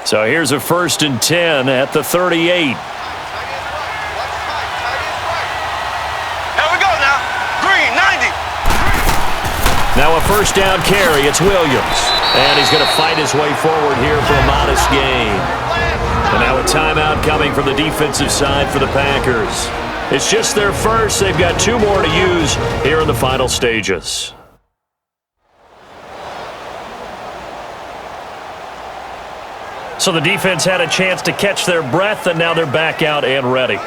So here's a 1st and 10 at the 38. Here we go now. Green, 90. Now a first down carry. It's Williams. And he's going to fight his way forward here for a modest gain. And now a timeout coming from the defensive side for the Packers. It's just their first. They've got 2 more to use here in the final stages. So the defense had a chance to catch their breath, and now they're back out and ready.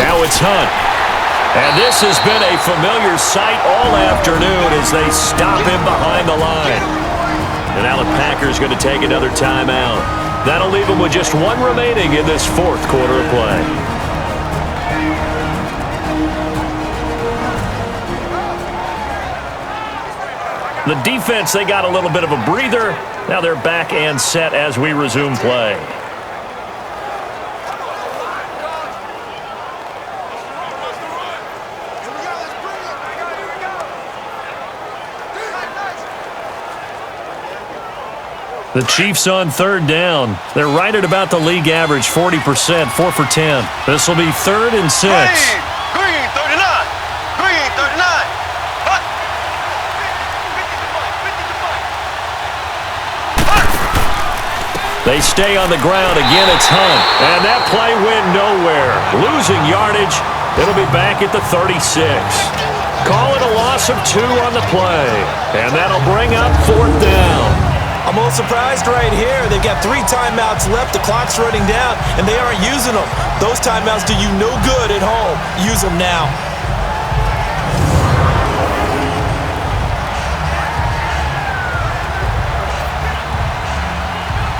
Now it's Hunt. And this has been a familiar sight all afternoon as they stop him behind the line. And now the Packers going to take another timeout. That'll leave them with just 1 remaining in this 4th quarter of play. The defense, they got a little bit of a breather. Now they're back and set as we resume play. The Chiefs on 3rd down. They're right at about the league average, 40%, 4 for 10. This will be 3rd and 6. Green, 39. Green, 39. Hut. They stay on the ground. Again, it's Hunt. And that play went nowhere. Losing yardage. It'll be back at the 36. Call it a loss of 2 on the play. And that'll bring up 4th down. I'm a little surprised right here. They've got 3 timeouts left. The clock's running down, and they aren't using them. Those timeouts do you no good at home. Use them now.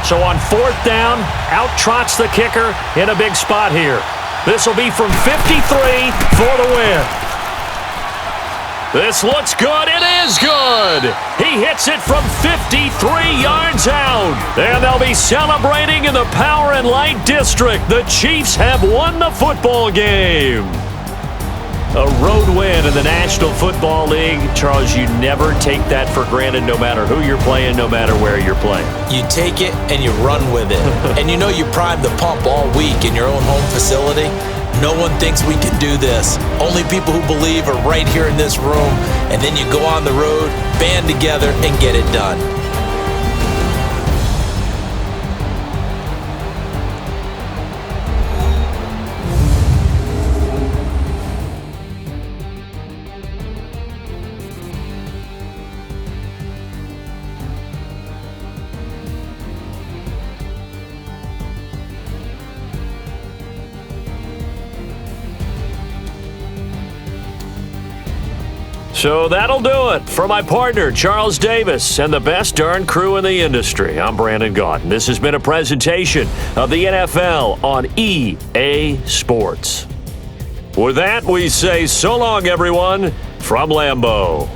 So on 4th down, out trots the kicker in a big spot here. This will be from 53 for the win. This looks good. It is good. He hits it from 53 yards out. And they'll be celebrating in the Power and Light District. The Chiefs have won the football game. A road win in the National Football League. Charles, you never take that for granted no matter who you're playing, no matter where you're playing. You take it and you run with it. And you know you primed the pump all week in your own home facility. No one thinks we can do this. Only people who believe are right here in this room. And then you go on the road, band together, and get it done. So that'll do it. For my partner, Charles Davis, and the best darn crew in the industry, I'm Brandon Gott. This has been a presentation of the NFL on EA Sports. With that, we say so long, everyone, from Lambeau.